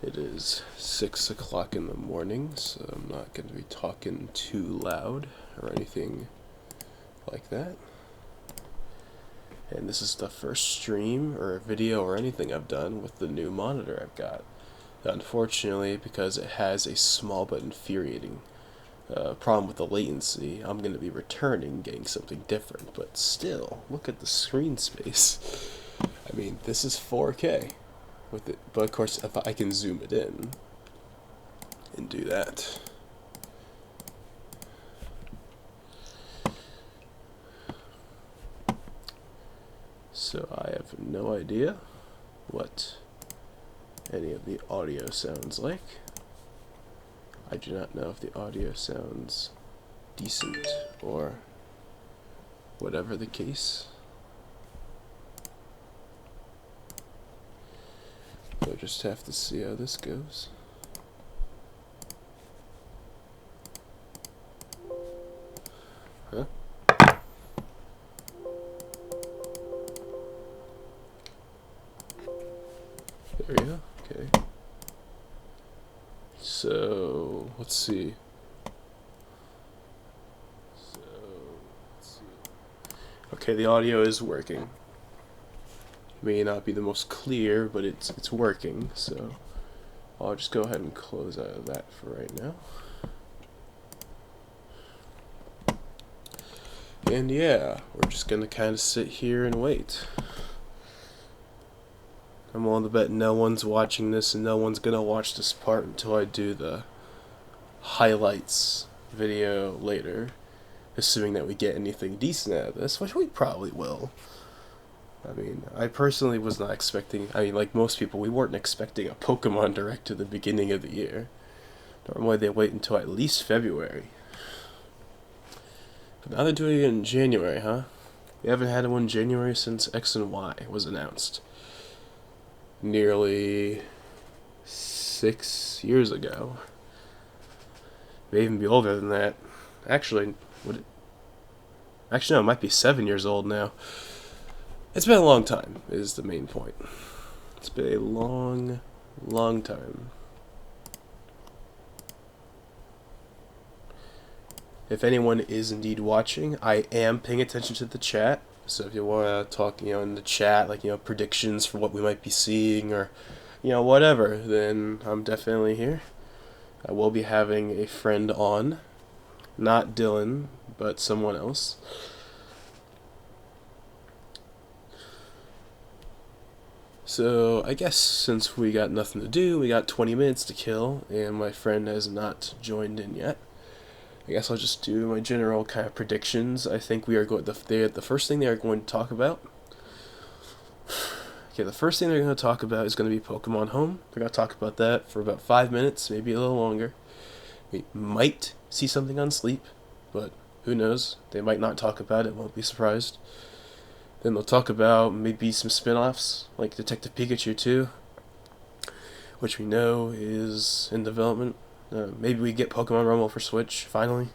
It is 6 o'clock in the morning, so I'm not going to be talking too loud or anything like that. And this is the first stream or video or anything I've done with the new monitor I've got. Unfortunately, because it has a small but infuriating problem with the latency, I'm going to be returning, getting something different. But still, look at the screen space. I mean, this is 4K with it, but of course, if I can zoom it in and do that. So I have no idea what any of the audio sounds like. I do not know if the audio sounds decent or whatever the case. We'll just have to see how this goes. Huh? There we go. Okay. So, let's see. Okay, the audio is working. May not be the most clear, but it's working, so I'll just go ahead and close out of that for right now. And yeah, we're just gonna kind of sit here and wait. I'm willing to bet no one's watching this and no one's gonna watch this part until I do the highlights video later, assuming that we get anything decent out of this, which we probably will. I mean, I personally was not expecting, like most people, we weren't expecting a Pokemon Direct at the beginning of the year. Normally they wait until at least February. But now they're doing it in January, huh? We haven't had one in January since X and Y was announced. Nearly 6 years ago. May even be older than that. Actually, no, it might be 7 years old now. It's been a long time, is the main point. It's been a long, long time. If anyone is indeed watching, I am paying attention to the chat. So if you want to talk, in the chat, like, predictions for what we might be seeing or, whatever, then I'm definitely here. I will be having a friend on. Not Dylan, but someone else. So, I guess since we got nothing to do, we got 20 minutes to kill, and my friend has not joined in yet. I guess I'll just do my general kind of predictions. I think we are going. The first thing they are going to talk about. Okay, the first thing they're going to talk about is going to be Pokemon Home. They're going to talk about that for about 5 minutes, maybe a little longer. We might see something on Sleep, but who knows? They might not talk about it. Won't be surprised. Then they'll talk about maybe some spin-offs, like Detective Pikachu 2, which we know is in development. Maybe we get Pokemon Rumble for Switch, finally.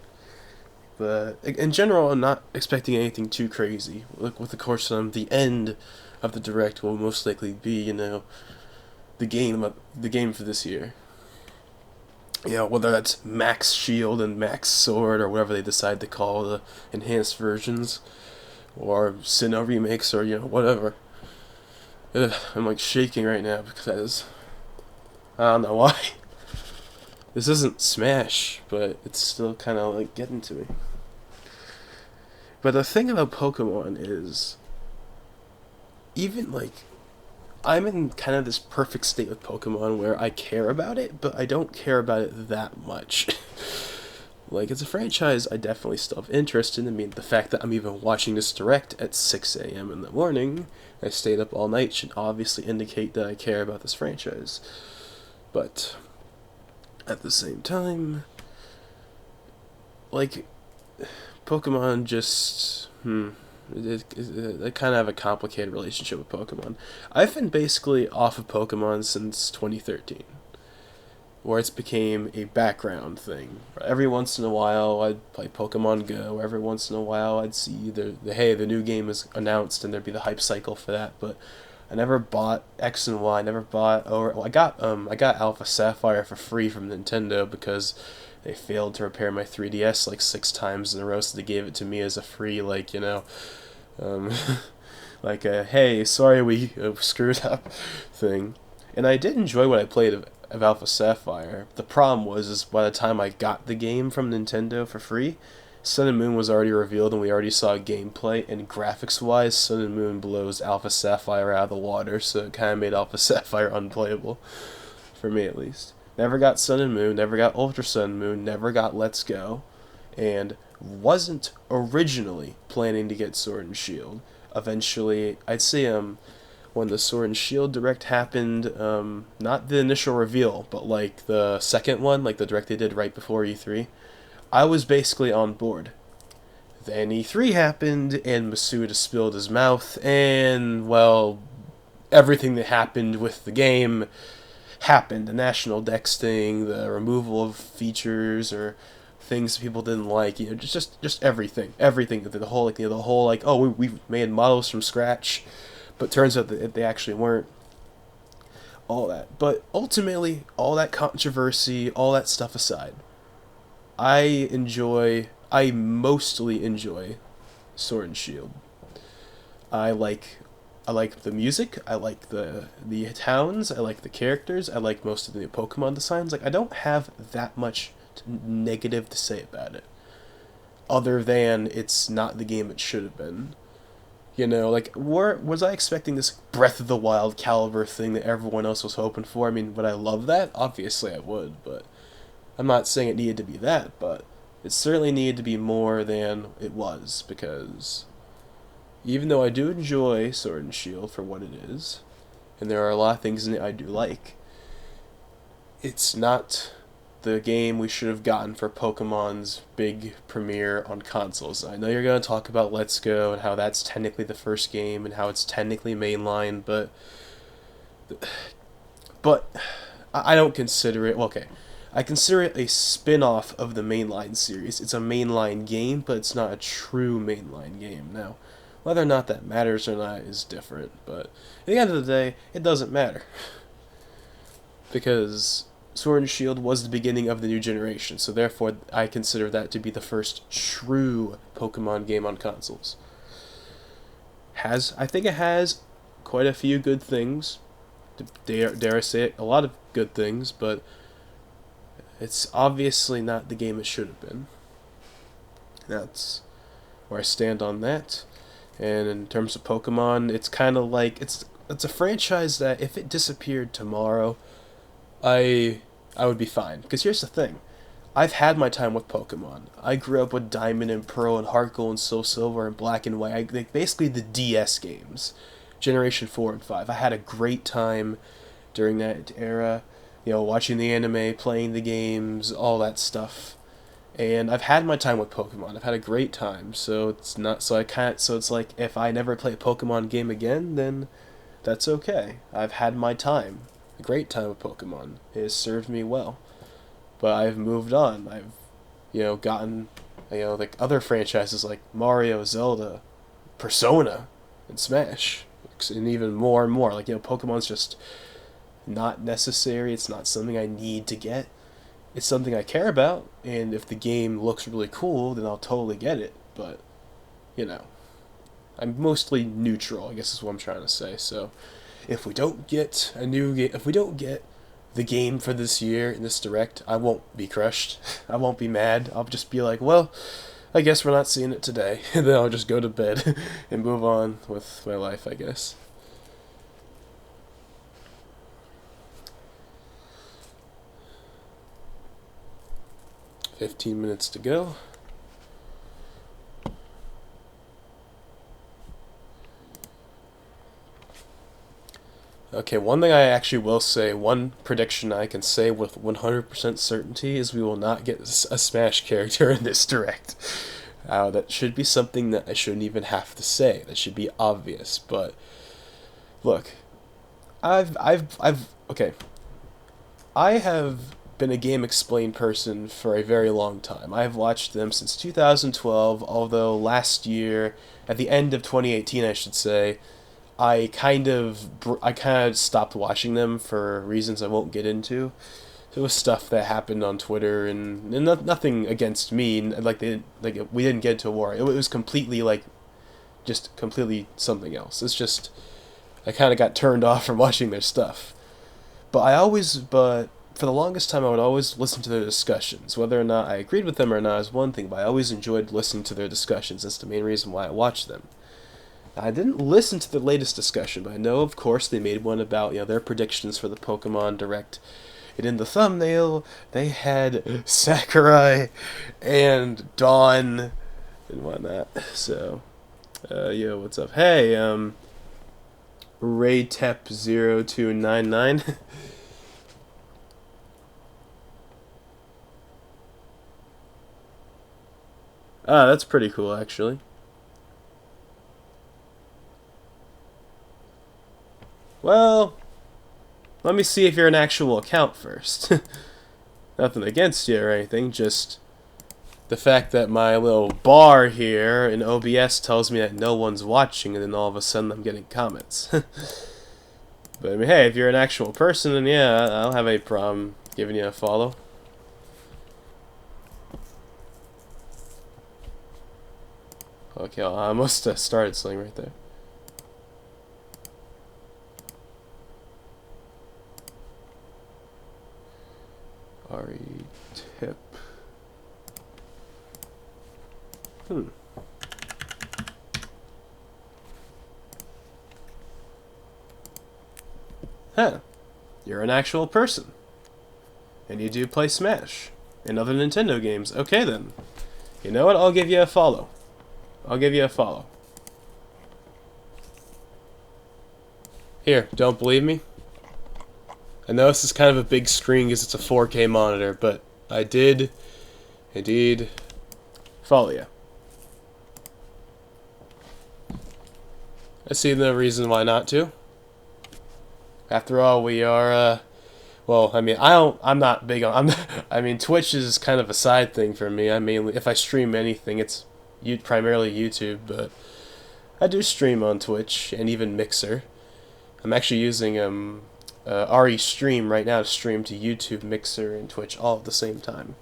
But in general, I'm not expecting anything too crazy. Look, with the course, the end of the Direct will most likely be, the game for this year. Whether that's Max Shield and Max Sword, or whatever they decide to call the enhanced versions, or Sinnoh remakes, or, whatever. I'm, like, shaking right now because I don't know why. This isn't Smash, but it's still kind of, like, getting to me. But the thing about Pokemon is, even, like, I'm in kind of this perfect state with Pokemon where I care about it, but I don't care about it that much. Like, it's a franchise I definitely still have interest in. I mean, the fact that I'm even watching this Direct at 6 a.m. in the morning, I stayed up all night, should obviously indicate that I care about this franchise. But at the same time, like, Pokemon just, I kind of have a complicated relationship with Pokemon. I've been basically off of Pokemon since 2013, where it's became a background thing. Every once in a while, I'd play Pokemon Go. Every once in a while, I'd see the new game is announced, and there'd be the hype cycle for that. But I never bought X and Y. I never bought or well, I got Alpha Sapphire for free from Nintendo because they failed to repair my 3DS like 6 times in a row, so they gave it to me as a free um, like a hey, sorry we screwed up thing. And I did enjoy what I played of Alpha Sapphire. The problem was is by the time I got the game from Nintendo for free, Sun and Moon was already revealed and we already saw gameplay, and graphics wise Sun and Moon blows Alpha Sapphire out of the water, so it kinda made Alpha Sapphire unplayable. For me at least. Never got Sun and Moon, never got Ultra Sun and Moon, never got Let's Go, and wasn't originally planning to get Sword and Shield. Eventually, I'd say when the Sword and Shield direct happened, not the initial reveal, but like the second one, like the direct they did right before E3, I was basically on board. Then E3 happened, and Masuda spilled his mouth, and well, everything that happened with the game happened. The National Dex thing, the removal of features or things people didn't like, just everything. The whole like oh we made models from scratch, but turns out that they actually weren't. All that, but ultimately, all that controversy, all that stuff aside, I mostly enjoy Sword and Shield. I like I like the music. I like the towns. I like the characters. I like most of the Pokemon designs. Like I don't have that much negative to say about it, other than it's not the game it should have been. Like was I expecting this Breath of the Wild caliber thing that everyone else was hoping for? I mean, would I love that? Obviously, I would, but I'm not saying it needed to be that. But it certainly needed to be more than it was because even though I do enjoy Sword and Shield for what it is, and there are a lot of things in it I do like, it's not the game we should have gotten for Pokemon's big premiere on consoles. I know you're going to talk about Let's Go and how that's technically the first game and how it's technically mainline, but I don't consider it. Well, okay, I consider it a spin-off of the mainline series. It's a mainline game, but it's not a true mainline game. Now, whether or not that matters or not is different, but at the end of the day, it doesn't matter. Because Sword and Shield was the beginning of the new generation, so therefore I consider that to be the first true Pokemon game on consoles. I think it has quite a few good things. Dare I say it, a lot of good things, but it's obviously not the game it should have been. That's where I stand on that. And in terms of Pokemon, it's kind of like it's a franchise that if it disappeared tomorrow, I would be fine. Because here's the thing, I've had my time with Pokemon. I grew up with Diamond and Pearl and Heart Gold and Soul Silver and Black and White. Like basically the DS games, Generation 4 and 5. I had a great time during that era. Watching the anime, playing the games, all that stuff. And I've had my time with Pokemon. I've had a great time. So it's not. So I can't. So it's like if I never play a Pokemon game again, then that's okay. I've had my time, a great time with Pokemon. It has served me well. But I've moved on. I've, gotten, like other franchises like Mario, Zelda, Persona, and Smash, and even more and more. Like Pokemon's just not necessary. It's not something I need to get. It's something I care about, and if the game looks really cool, then I'll totally get it. But, I'm mostly neutral, I guess is what I'm trying to say. So, if we don't get a new game, if we don't get the game for this year in this direct, I won't be crushed. I won't be mad. I'll just be like, well, I guess we're not seeing it today. And then I'll just go to bed and move on with my life, I guess. 15 minutes to go. Okay, one thing I actually will say, one prediction I can say with 100% certainty is we will not get a Smash character in this direct. That should be something that I shouldn't even have to say. That should be obvious. But look, okay. I have been a Game Explain person for a very long time. I've watched them since 2012, although last year, at the end of 2018 I should say, I kind of stopped watching them for reasons I won't get into. It was stuff that happened on Twitter, and nothing against me. Like we didn't get into a war. It was completely like just completely something else. It's just I kind of got turned off from watching their stuff. But for the longest time, I would always listen to their discussions. Whether or not I agreed with them or not is one thing, but I always enjoyed listening to their discussions. That's the main reason why I watched them. I didn't listen to the latest discussion, but I know, of course, they made one about their predictions for the Pokemon Direct. And in the thumbnail, they had Sakurai and Dawn and whatnot. So, yo, what's up? Hey, RayTep0299. Ah, that's pretty cool, actually. Well, let me see if you're an actual account first. Nothing against you or anything, just the fact that my little bar here in OBS tells me that no one's watching, and then all of a sudden I'm getting comments. But I mean, hey, if you're an actual person, then yeah, I don't have any problem giving you a follow. Okay, I almost started something right there. Ari tip. Huh. You're an actual person. And you do play Smash. And other Nintendo games. Okay then. You know what? I'll give you a follow. I'll give you a follow. Here, don't believe me? I know this is kind of a big screen because it's a 4K monitor, but I did indeed follow you. I see no reason why not to. After all, we are, well, I mean, I'm not big on, I mean, Twitch is kind of a side thing for me. I mainly, if I stream anything, it's primarily YouTube, but I do stream on Twitch and even Mixer. I'm actually using, RE Stream right now to stream to YouTube, Mixer, and Twitch all at the same time.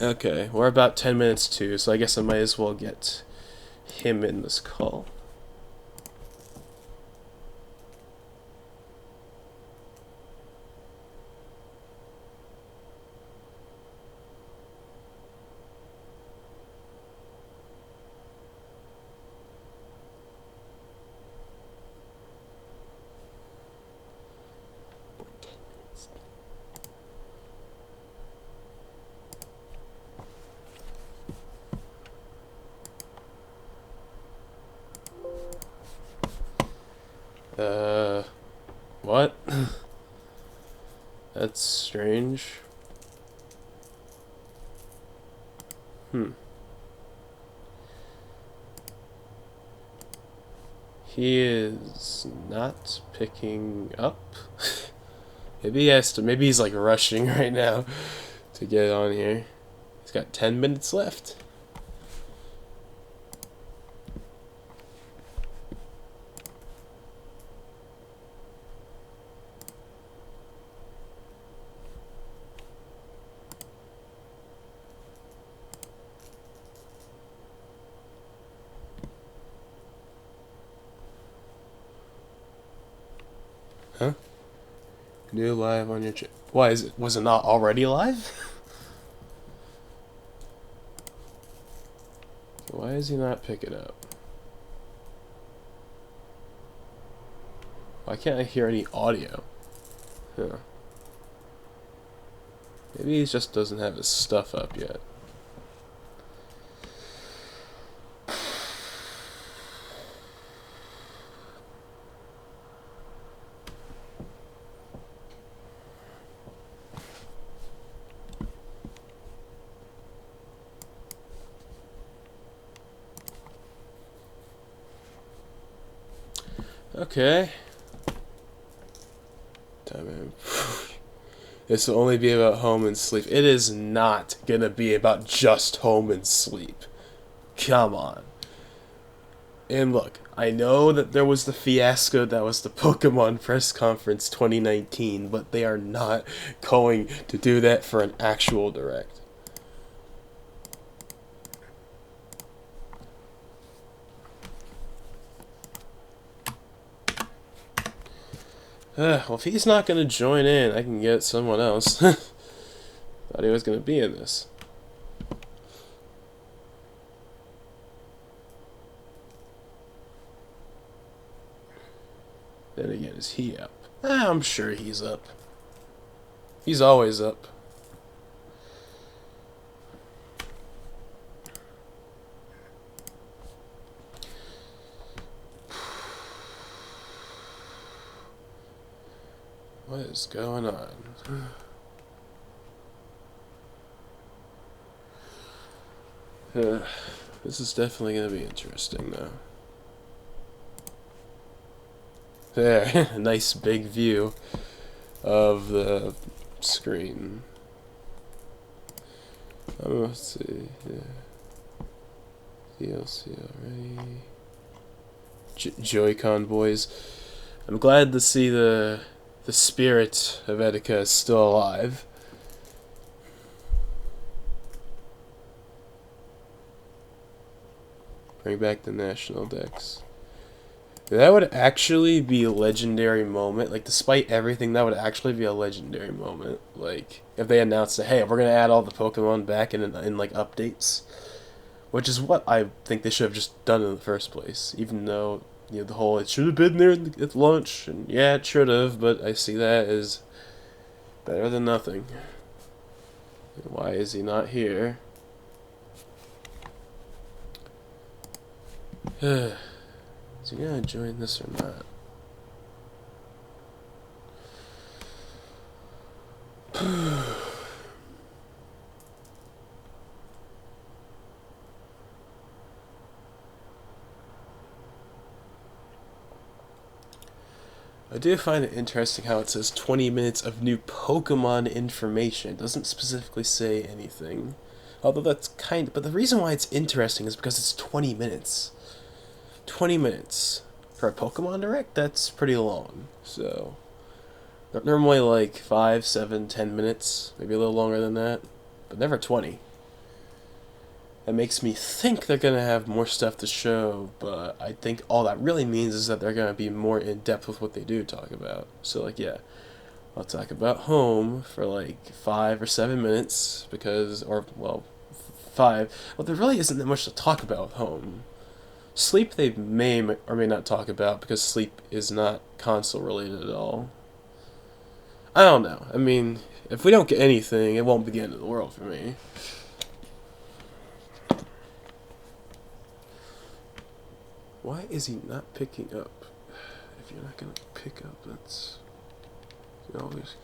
Okay, we're about 10 minutes to, so I guess I might as well get him in this call. What? That's strange. He is not picking up. Maybe he has to, maybe he's like rushing right now to get on here. He's got 10 minutes left. Huh? New live on your channel. Why is it? Was it not already live? Why is he not picking up? Why can't I hear any audio? Huh. Maybe he just doesn't have his stuff up yet. Okay. This will only be about home and sleep. It is not gonna be about just home and sleep. Come on. And look, I know that there was the fiasco that was the Pokemon press conference 2019, but they are not going to do that for an actual direct. Well, if he's not going to join in, I can get someone else. Thought he was going to be in this. Then again, is he up? I'm sure he's up. He's always up. What is going on? This is definitely going to be interesting, though. There, nice big view of the screen. Let's see. Yeah. DLC already. Joy-Con boys. I'm glad to see the spirit of Etika is still alive. Bring back the national decks. That would actually be a legendary moment. Like, despite everything, that would actually be a legendary moment. Like, if they announced that, hey, we're going to add all the Pokemon back in like, updates. Which is what I think they should have just done in the first place. Even though, you know, the whole, it should have been there at launch. And yeah, it should have, but I see that as better than nothing. Why is he not here? Is he gonna join this or not? I do find it interesting how it says 20 minutes of new Pokemon information. It doesn't specifically say anything. Although that's kind of... But the reason why it's interesting is because it's 20 minutes. 20 minutes for a Pokemon Direct? That's pretty long. So, normally like 5, 7, 10 minutes. Maybe a little longer than that. But never 20. That makes me think they're going to have more stuff to show, but I think all that really means is that they're going to be more in-depth with what they do talk about. So, like, yeah, I'll talk about Home for, like, 5 or 7 minutes, because, or, well, 5. Well, there really isn't that much to talk about with Home. Sleep they may or may not talk about, because Sleep is not console-related at all. I don't know. I mean, if we don't get anything, it won't be the end of the world for me. Why is he not picking up? If you're not going to pick up, that's... You always...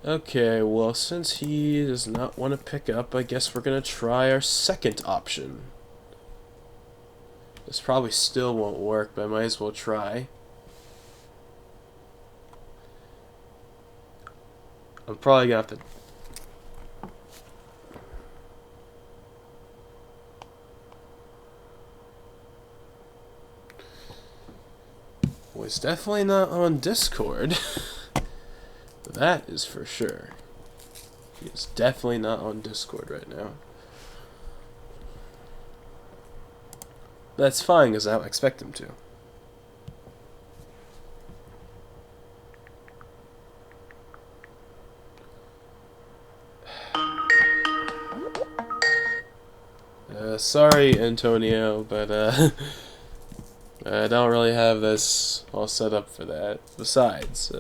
Okay, well, since he does not want to pick up, I guess we're going to try our second option. This probably still won't work, but I might as well try. I'm probably going to have to... Well, he's definitely not on Discord. That is for sure. He is definitely not on Discord right now. That's fine, because I don't expect him to. Sorry, Antonio, but I don't really have this all set up for that. Besides,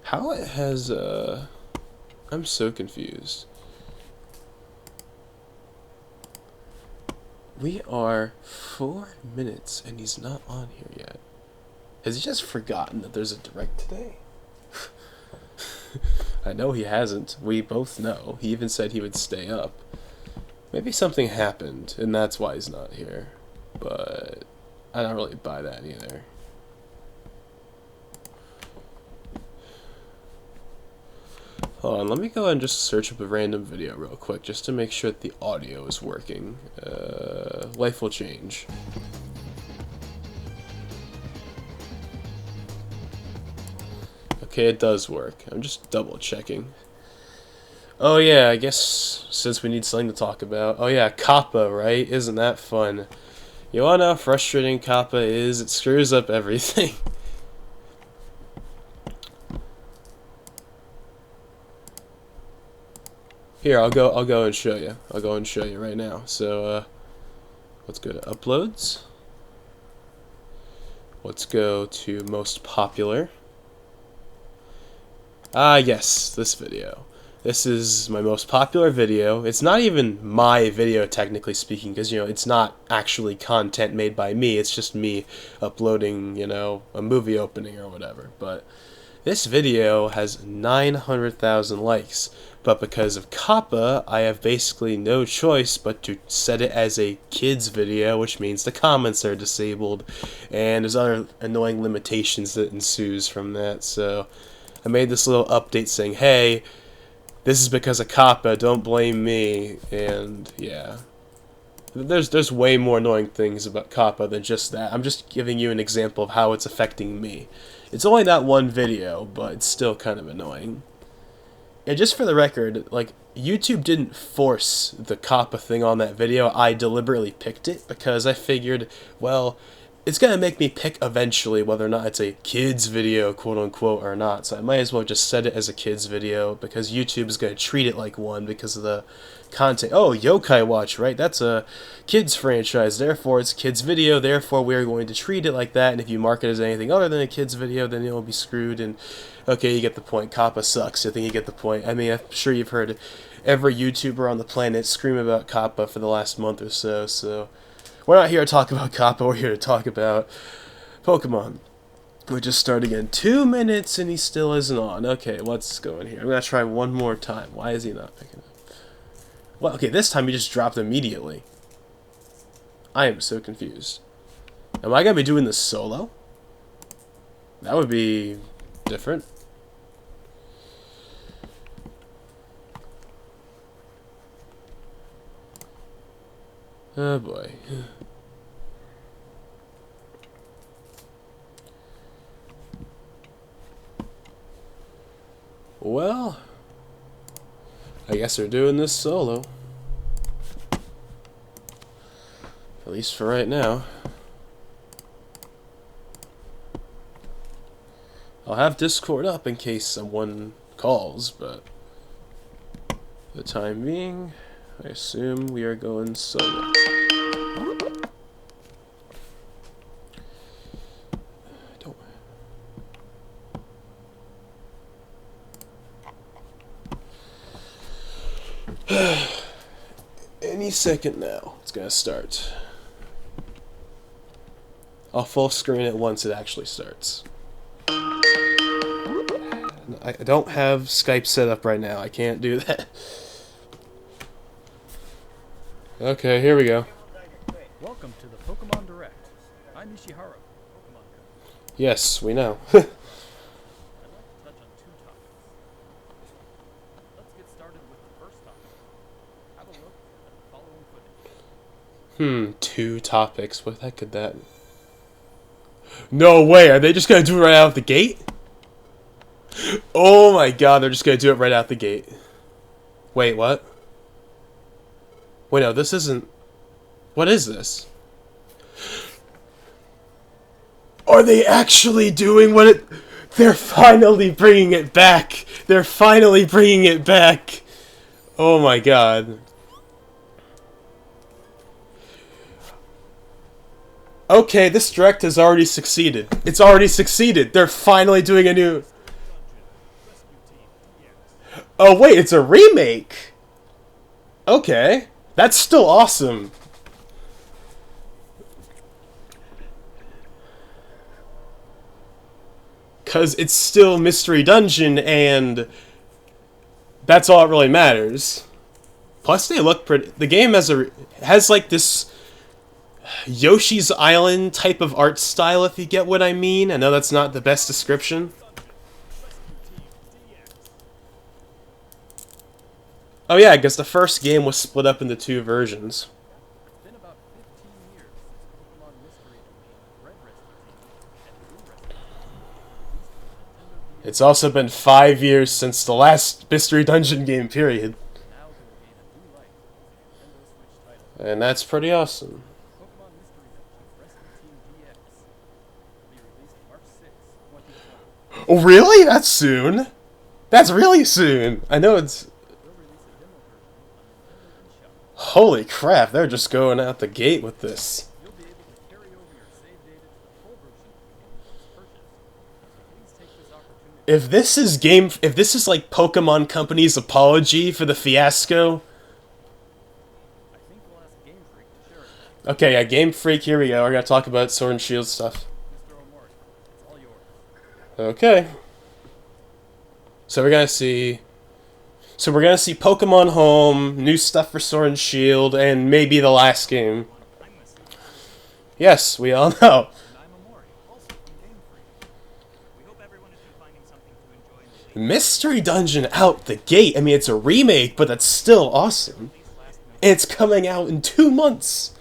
how it has, I'm so confused. We are 4 minutes and he's not on here yet. Has he just forgotten that there's a direct today? I know he hasn't. We both know. He even said he would stay up. Maybe something happened and that's why he's not here. But I don't really buy that either. Hold on, let me go ahead and just search up a random video real quick, just to make sure that the audio is working. Life will change. Okay, it does work. I'm just double checking. Oh yeah, I guess since we need something to talk about. Oh yeah, Kappa, right? Isn't that fun? You wanna know how frustrating Kappa is? It screws up everything. Here, I'll go and show you. I'll go and show you right now. So, let's go to uploads. Let's go to most popular. Ah, yes, this video. This is my most popular video. It's not even my video, technically speaking, because, you know, it's not actually content made by me. It's just me uploading, you know, a movie opening or whatever. But this video has 900,000 likes. But because of Kappa, I have basically no choice but to set it as a kids video, which means the comments are disabled. And there's other annoying limitations that ensues from that. So I made this little update saying, hey, this is because of Kappa, don't blame me. And yeah, there's way more annoying things about Kappa than just that. I'm just giving you an example of how it's affecting me. It's only that one video, but it's still kind of annoying. And just for the record, like, YouTube didn't force the Kappa thing on that video. I deliberately picked it because I figured, well, it's going to make me pick eventually whether or not it's a kids video, quote-unquote, or not. So I might as well just set it as a kids video because YouTube is going to treat it like one because of the content. Oh, Yokai Watch, right? That's a kids franchise. Therefore, it's a kids video. Therefore, we're going to treat it like that. And if you mark it as anything other than a kids video, then you'll be screwed. And okay, you get the point. Kappa sucks. I think you get the point. I mean, I'm sure you've heard every YouTuber on the planet scream about Kappa for the last month or so. So we're not here to talk about Kappa. We're here to talk about Pokemon. We just started again. 2 minutes and he still isn't on. Okay, let's go in here. I'm going to try one more time. Why is he not picking up? Well, okay, this time he just dropped immediately. I am so confused. Am I going to be doing this solo? That would be different. Oh boy. Well, I guess they're doing this solo. At least for right now. I'll have Discord up in case someone calls, but for the time being, I assume we are going solo. Any second now, it's gonna start. I'll full screen it once it actually starts. I don't have Skype set up right now. I can't do that. Okay, here we go. Welcome to the Pokemon Direct. I'm Ishihara, Pokemon Coach. Yes, we know. I'd like to touch on 2 topics. Let's get started with the first topic. Have a look at the following footage. 2 topics. What the heck could that... No way! Are they just gonna do it right out the gate? Oh my god, they're just gonna do it right out the gate. Wait, what? Wait, no, this isn't... What is this? Are they actually doing what it... They're finally bringing it back! They're finally bringing it back! Oh my god. Okay, this direct has already succeeded. It's already succeeded. They're finally doing a new... Oh wait, it's a remake! Okay. That's still awesome. Because it's still Mystery Dungeon, and that's all that really matters. Plus, they look pretty... The game has like this Yoshi's Island type of art style, if you get what I mean. I know that's not the best description. Oh yeah, I guess the first game was split up into two versions. It's been about 15 years since Pokemon Mystery Dungeon, Red Rescue Team, and Blue Rescue Team were released for the Nintendo DS. It's also been 5 years since the last Mystery Dungeon game, period. Now they will gain a new life as a Nintendo Switch title. And that's pretty awesome. Pokemon Mystery Dungeon Rescue Team DX will be released March 6, 2020. Oh, really? That's soon. That's really soon. I know it's... They'll release a demo version on Nintendo eShop. Holy crap, they're just going out the gate with this. You'll be able to carry over your save data to the full version of the game once purchased. So please take this opportunity. If this is like Pokemon Company's apology for the fiasco... I think we'll ask Game Freak to share it. Okay, yeah, Game Freak, here we go. We're gonna talk about Sword and Shield stuff. Mr. Omori, it's all yours. Okay. So we're gonna see... So we're gonna see Pokemon Home, new stuff for Sword and Shield, and maybe the last game. I'm Mr. Yes, we all know. And I'm Omori, also from Game Freak. We hope everyone has been finding something to enjoy in the Mystery Dungeon out the gate. I mean, it's a remake, but that's still awesome. release last November. And it's coming out in 2 months.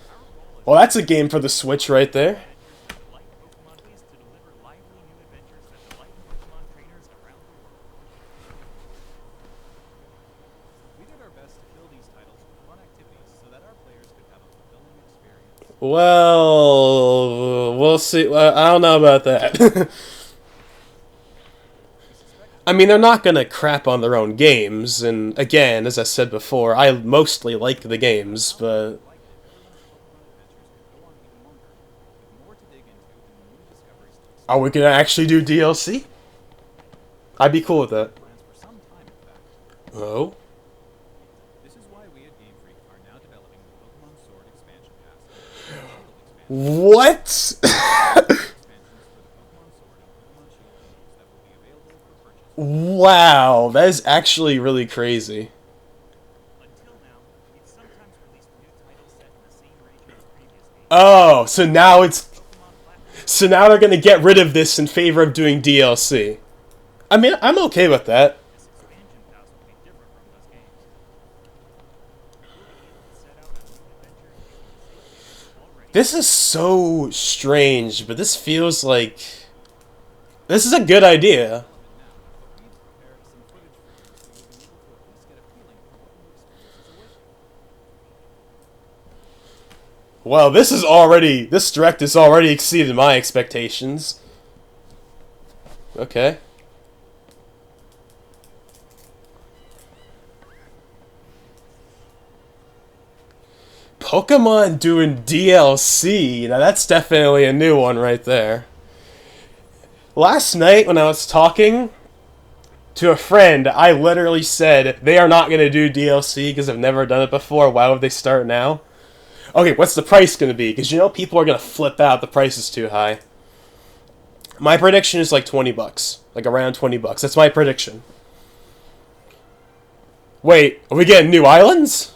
Well, that's a game for the Switch right there. Delight Pokemon ways to deliver lively new adventures that delight Pokemon trainers around the world. We did our best to fill these titles with fun activities so that our players could have a fulfilling experience. Well, we'll see. I don't know about that. I mean, they're not gonna crap on their own games, and again, as I said before, I mostly like the games, but... Like that everyone's Pokemon adventures could go on even longer, with more to dig into and new discoveries to explore. Are we gonna actually do DLC? I'd be cool with that. Plans for some time, in fact. Oh? This is why we at Game Freak are now developing the Pokemon Sword expansion pass and Shield expansion. What? Expansions for the Pokemon Sword and Pokemon Shield games that will be available for purchase. Wow, that is actually really crazy. Until now, we've sometimes released new titles set in the same region as previous games. Oh, so now it's... Pokemon Platinum. So now they're gonna get rid of this in favor of doing DLC. I mean, I'm okay with that. This expansion pass will be different from those games. You'll be able to set out on new adventures using the save data already. This is so strange, but this feels like... This is a good idea. Now, but we've prepared some footage for you so you'll be able to at least get a feeling for what new experiences await you. Well, this is already... This direct has already exceeded my expectations. Okay. Pokemon doing DLC. Now that's definitely a new one right there. Last night when I was talking to a friend, I literally said they are not going to do DLC because I've never done it before. Why would they start now? Okay, what's the price going to be? Because you know people are going to flip out. The price is too high. My prediction is like 20 bucks. Like around 20 bucks. That's my prediction. Wait, are we getting new islands?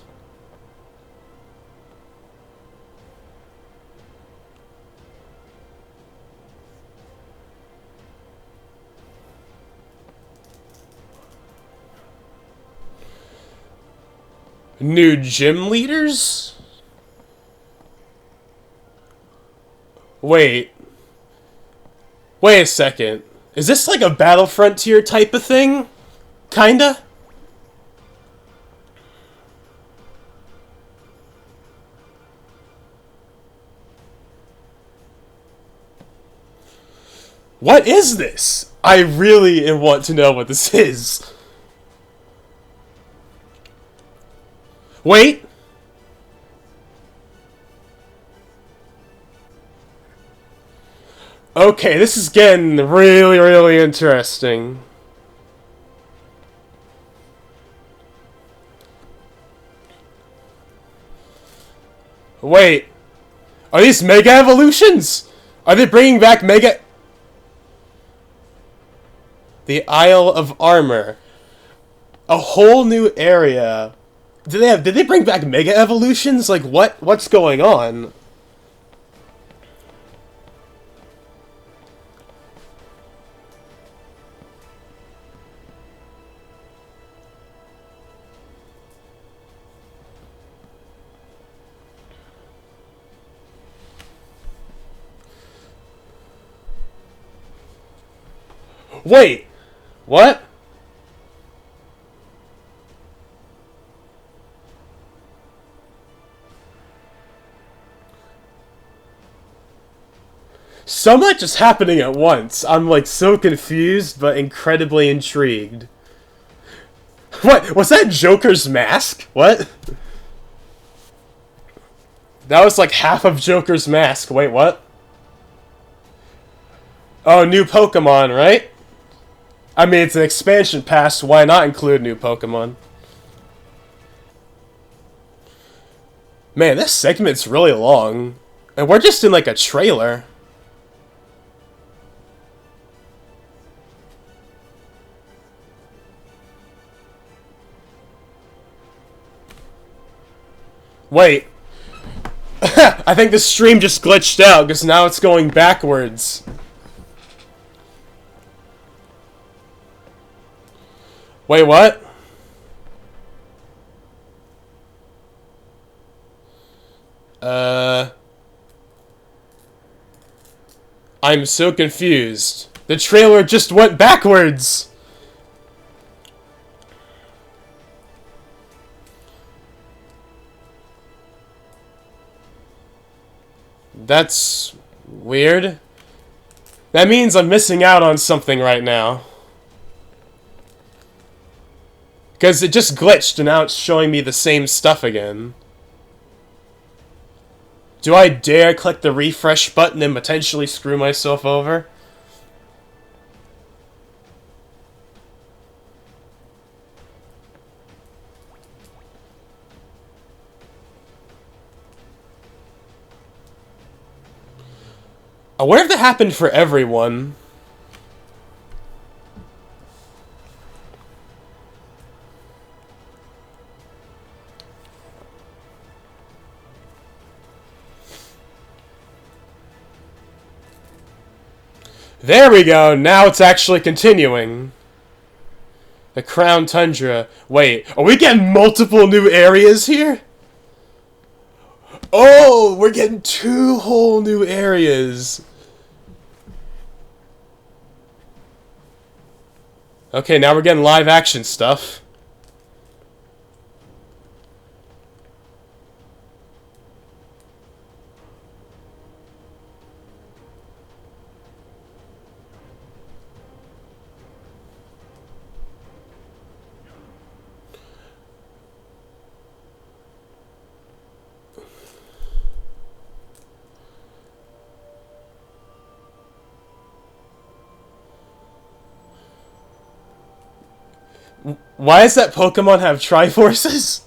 New gym leaders? Wait. Wait a second. Is this like a Battle Frontier type of thing? Kinda? What is this? I really want to know what this is. Wait. Okay, this is getting really, really interesting. Wait. Are these Mega Evolutions? Are they bringing back Mega... The Isle of Armor. A whole new area. Did they bring back Mega Evolutions? Like what's going on? Wait! What? So much is happening at once. I'm like so confused but incredibly intrigued. What? Was that Joker's mask? What? That was like half of Joker's mask. Wait, what? Oh, new Pokemon, right? I mean, it's an expansion pass. Why not include new Pokemon? Man, this segment's really long. And we're just in like a trailer. Wait. I think the stream just glitched out because now it's going backwards. Wait, what? I'm so confused. The trailer just went backwards. That's weird. That means I'm missing out on something right now. Because it just glitched and now it's showing me the same stuff again. Do I dare click the refresh button and potentially screw myself over? I wonder if that happened for everyone. There we go, now it's actually continuing. The Crown Tundra. Wait, are we getting multiple new areas here? Oh, we're getting 2 whole new areas. Okay, now we're getting live action stuff. Why does that Pokemon have Triforces?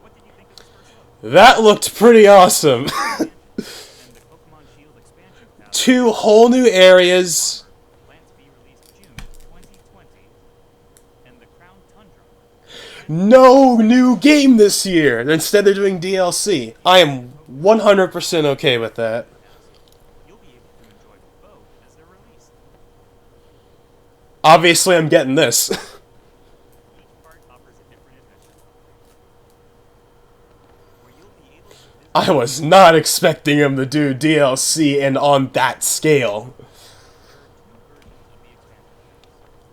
What did you think of this first look? That looked pretty awesome. And the Pokemon Shield expansion pass 2 whole new areas. planned to be released June 2020. And the Crown Tundra. No new game this year. Instead they're doing DLC. I am 100% okay with that. You'll be able to enjoy both as they're released. Obviously I'm getting this. Each part offers a different adventure. Where you'll be able to visit I was not expecting him to do DLC and on that scale. two versions of the expansion.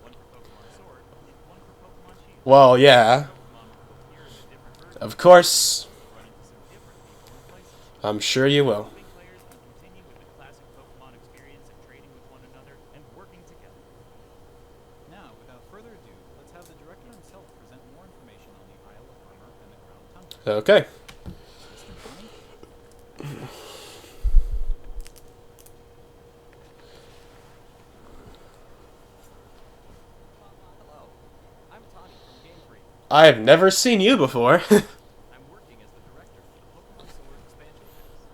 One for Pokemon Sword and one for Pokemon Shield. Well, yeah. Pokemon will appear in the different versions, Of course. run into some different people and places. I'm sure you will. Big players can continue with the classic Pokemon experience of trading with one another and working together. Now, without further ado, let's have the director himself present more information on the Isle of Armor and the Crown Tundra. Okay. Mr. Bowman? Hello, I'm Tani from Game Freak. I have never seen you before. I'm working as the director for the Pokemon Sword expansion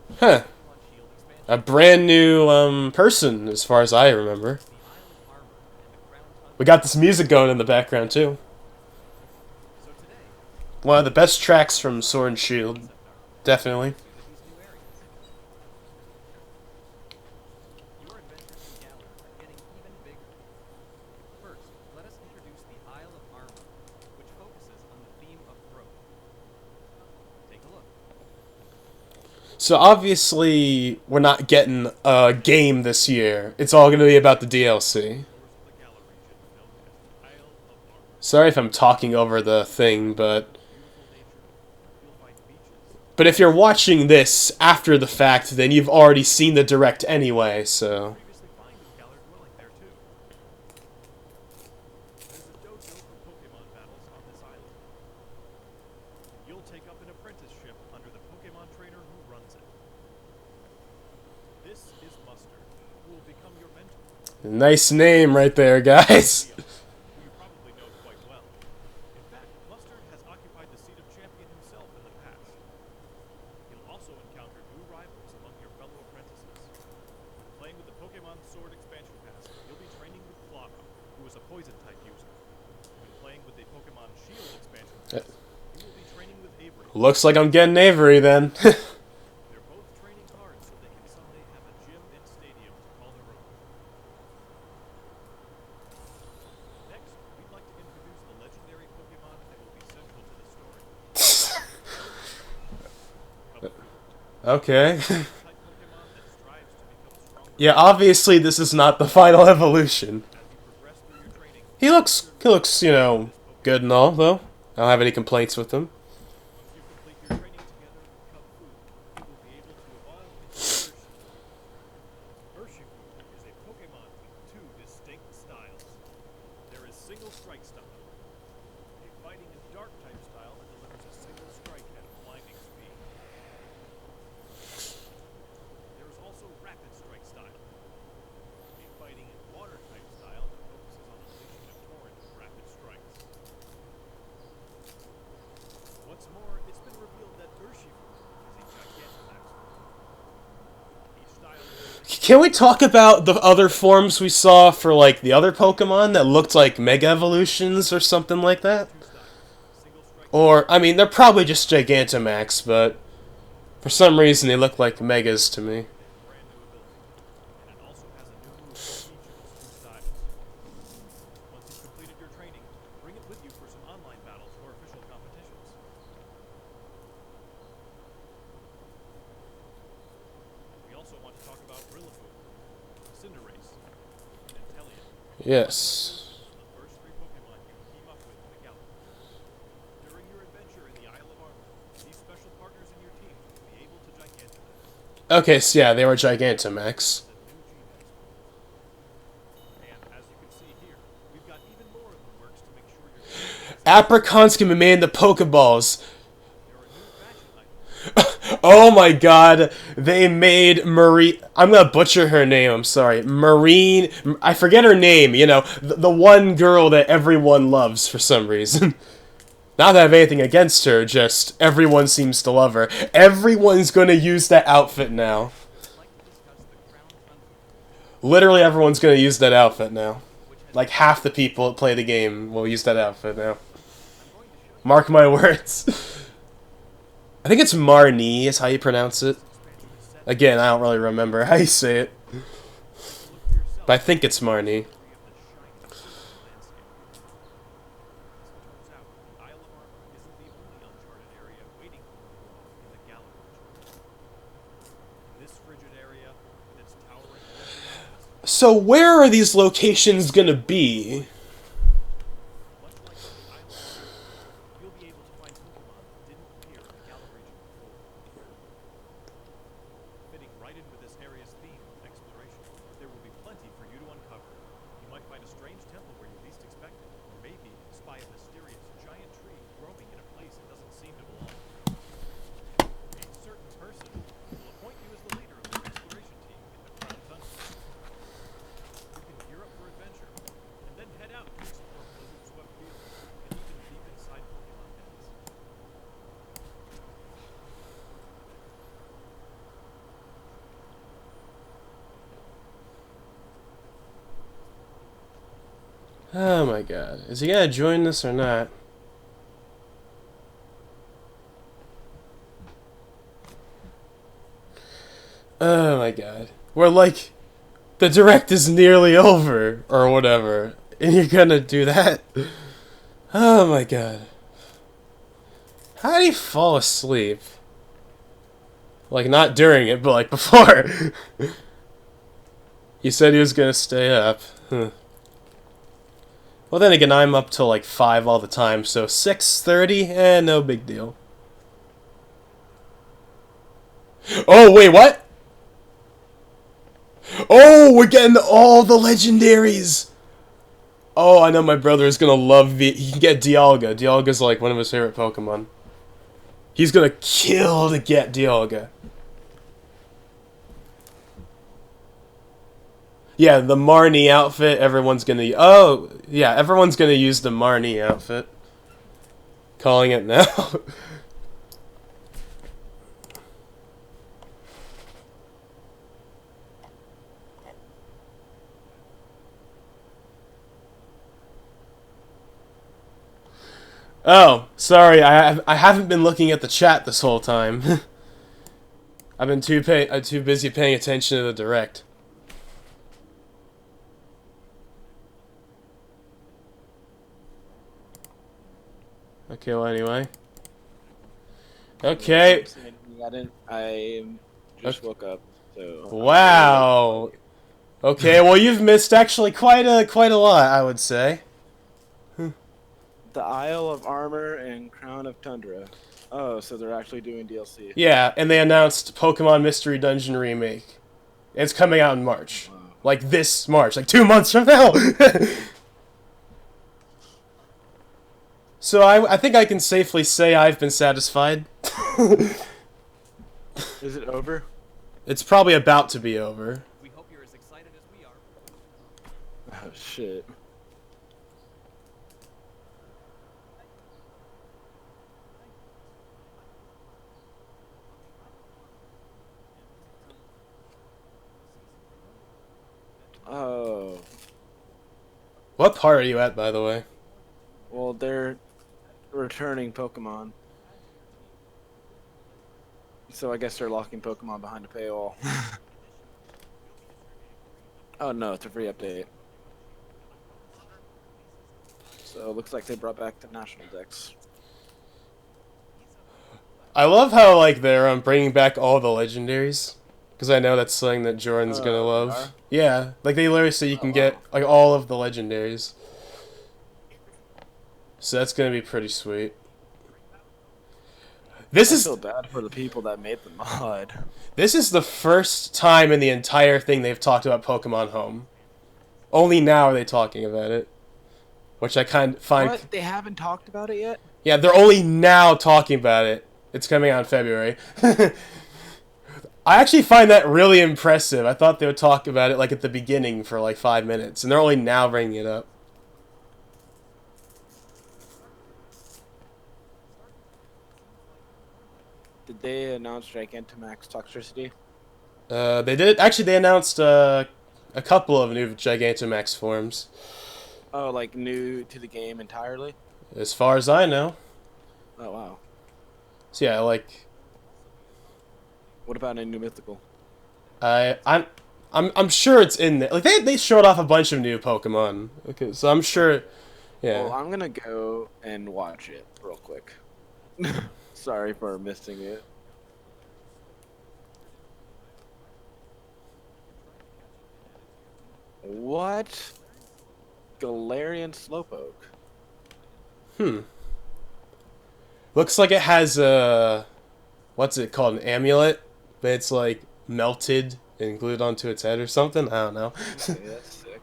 pass, Huh. Pokemon Shield expansion, A brand new, person, as far as I remember. the Isle of Armor, and the Crown Tundra. We got this music going in the background, too. So today, One of the best tracks from Sword and Shield. concept art Definitely. to these new areas. Your adventures in Galar are getting even bigger. First, let us introduce the Isle of Armor, which focuses on the theme of growth. Take a look. So obviously, we're not getting a game this year. It's all going to be about the DLC. Doors of the Galar region known as the Isle of Armor. Sorry if I'm talking over the thing, but Beautiful nature. You'll find beaches. if you're watching this after the fact, then you've already seen the direct anyway. So Previously find a Galar dwelling there too. There's a dojo for Pokemon battles on this island. You'll take up an apprenticeship under the Pokemon trainer who runs it. This is Mustard, who will become your mentor, nice name right there, guys. who you probably know quite well. In fact, Mustard has occupied the seat of champion himself in the past. You'll also encounter new rivals among your fellow apprentices. When playing with the Pokemon Sword expansion pass, you'll be training with Clara, who is a poison-type user. When playing with the Pokemon Shield expansion pass, you will be training with Avery. Looks like I'm getting Avery then. They're both training hard so they can someday have a gym and stadium to call their own. Next, we'd like to introduce the legendary Pokemon that will be central to the story. Okay. Type Pokemon that strives to become stronger Yeah, obviously this is not the final evolution. as you progress through your training. He looks, you know, good and all though. I don't have any complaints with him. Once you complete your training together with Cub Fu, you will be able to evolve into Urshifu. Urshifu is a Pokemon with two distinct styles. There is Single Strike style, a fighting and dark type style that delivers a single strike at blinding speed. There is also Rapid Strike style, a fighting and water type style that focuses on unleashing a torrent of rapid strikes. What's more, it's been revealed that Urshifu is a Gigantamax form. Each style Can we talk about the other forms we saw for like the other Pokemon that looked like Mega Evolutions or something like that? two styles. Single strike Or I mean, they're probably just Gigantamax, but for some reason they look like Megas to me. is a brand new ability, and it also has a new move that features two styles. Once you've completed your training, bring it with you for some online battles or official competitions. We also want to talk about Rillaboom, Cinderace, and Inteleon. Yes. The first three Pokemon you team up with in the Galar. During your adventure in the Isle of Armor, these special partners in your team will be able to Gigantamax Okay, so yeah, they were Gigantamax. the new G-Max form. And as you can see here, we've got even more in the works to make sure your team is Apricons can be made into Pokeballs. there are new fashion items. Oh my god, they made Marie. I'm gonna butcher her name, I'm sorry. Marine. I forget her name, you know, the one girl that everyone loves for some reason. Not that I have anything against her, just everyone seems to love her. Everyone's gonna use that outfit now. I'd like to discuss the Crown Tundra, Literally everyone's gonna use that outfit now. which has Like half the people that play the game will use that outfit now. I'm going to show you Mark my words. I think it's Marnie is how you pronounce it. Expansion is set Again, I don't really remember how you say it, to look for yourself but I think it's Marnie. of the shiny silver landscape. As it turns out, the Isle of Armor isn't the only uncharted area waiting for you in the Galar region. In this frigid area, with its towering mountains, So where are these locations gonna be? much like on the Isle of Armor, you'll be able to find Pokemon that didn't appear in the Galar region before. Fitting right in with this area's theme of exploration, there will be plenty for you to uncover. You might find a strange temple where you least expect it, or maybe spy a mysterious giant tree growing in a place it doesn't seem to belong. A certain person will appoint you as the leader of the exploration team in the Crown Tundra. You can gear up for adventure, and then head out to explore blizzard-swept fields, and even deep inside Pokemon dens. Oh my god. Is he gonna join this or not? Oh my god. We're like, the direct is nearly over, or whatever, and you're gonna do that? Oh my god. How did he fall asleep? Like, not during it, but, like, before. He said he was gonna stay up. Huh. Well, then again, I'm up till, like, 5 all the time, so 6:30? No big deal. Oh, wait, what? Oh, we're getting all the legendaries! Oh, I know my brother is gonna love he can get Dialga. Dialga's, like, one of his favorite Pokemon. He's gonna kill to get Dialga. Yeah, the Marnie outfit, everyone's gonna... Oh, yeah, everyone's gonna use the Marnie outfit. Calling it now. Oh, sorry, I haven't been looking at the chat this whole time. I've been too busy paying attention to the direct. Okay, well, anyway. Okay. I just woke up, so. Wow. Okay, well, you've missed actually quite a lot, I would say. The Isle of Armor and Crown of Tundra. Oh, so they're actually doing DLC. Yeah, and they announced Pokemon Mystery Dungeon Remake. It's coming out in March. Wow. Like this March, like 2 months from now. So I think I can safely say I've been satisfied. Is it over? It's probably about to be over. We hope you're as excited as we are. Oh, shit. Oh. What part are you at, by the way? Well, they're returning Pokemon. So I guess they're locking Pokemon behind a paywall. Oh no, it's a free update. So it looks like they brought back the National Dex. I love how like they're bringing back all the legendaries, because I know that's something that Jordan's gonna love. are? Yeah, like they literally say you can wow. get like all of the legendaries. So that's gonna be pretty sweet. This I is feel bad for the people that made the mod. this is the first time in the entire thing they've talked about Pokemon Home. Only now are they talking about it, which I kind of find. What? They haven't talked about it yet? Yeah, they're only now talking about it. It's coming out in February. I actually find that really impressive. I thought they would talk about it like at the beginning for like 5 minutes, and they're only now bringing it up. Did they announce Gigantamax toxicity? They did. Actually, they announced a couple of new Gigantamax forms. Oh, like new to the game entirely? As far as I know. Oh wow. So yeah, like What about a new mythical? I'm sure it's in there. Like they showed off a bunch of new Pokemon. Okay, so I'm sure. Yeah. Well, I'm gonna go and watch it real quick. Sorry for missing it. What? Galarian Slowpoke. Looks like it has a what's it called, an amulet, but it's like melted and glued onto its head or something. I don't know. Okay, that's sick.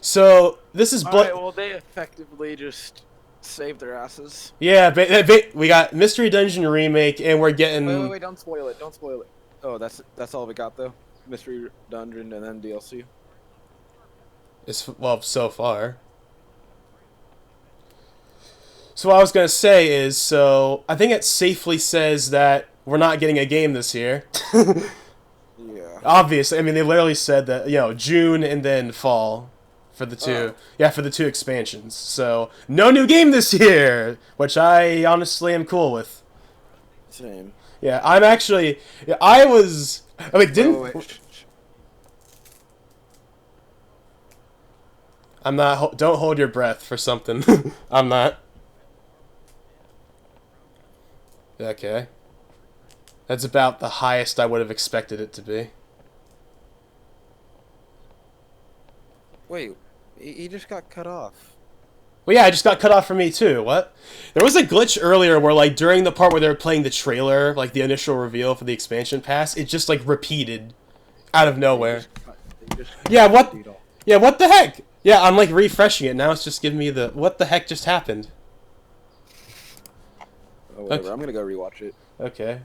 So this is Alright, well they effectively just saved their asses. yeah. We got Mystery Dungeon Remake, and we're getting. Wait, don't spoil it, don't spoil it. Oh, that's all we got though? Mystery Dungeon and then DLC? Well, so far. So what I was gonna say is, so I think it safely says that we're not getting a game this year. Yeah. Obviously, I mean they literally said that June and then fall for the two. Oh. Yeah, for the two expansions. So no new game this year, which I honestly am cool with. Same. Yeah, I'm actually. Yeah, I was. I mean, didn't. Wait. I'm not. Don't hold your breath for something. I'm not. Okay. That's about the highest I would have expected it to be. Wait, he just got cut off. Well, yeah, I just got cut off for me too. What? There was a glitch earlier where, like, during the part where they were playing the trailer, like the initial reveal for the expansion pass, it just like repeated out of nowhere. Yeah, what? Yeah, what the heck? Yeah, I'm like refreshing it now. It's just giving me the what the heck just happened. Oh, whatever. Okay. I'm gonna go rewatch it. Okay.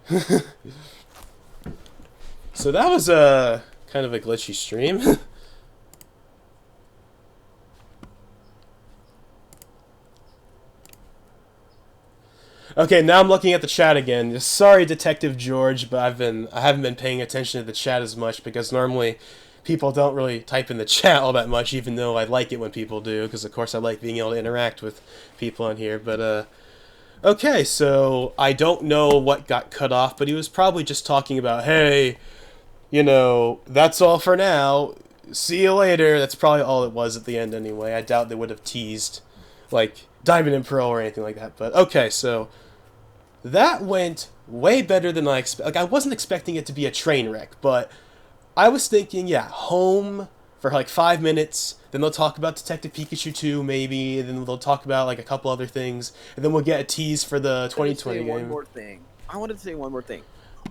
So that was kind of a glitchy stream. Okay, now I'm looking at the chat again. Sorry, Detective George, but I haven't been paying attention to the chat as much because normally people don't really type in the chat all that much, even though I like it when people do, because of course I like being able to interact with people on here. But okay, so I don't know what got cut off, but he was probably just talking about, hey, you know, that's all for now. See you later. That's probably all it was at the end anyway. I doubt they would have teased like Diamond and Pearl or anything like that. But okay, so that went way better than I expected. Like, I wasn't expecting it to be a train wreck, but I was thinking, yeah, home for like 5 minutes, then they'll talk about Detective Pikachu 2 maybe, and then they'll talk about like a couple other things, and then we'll get a tease for the 2020 game. One more thing. I wanted to say one more thing.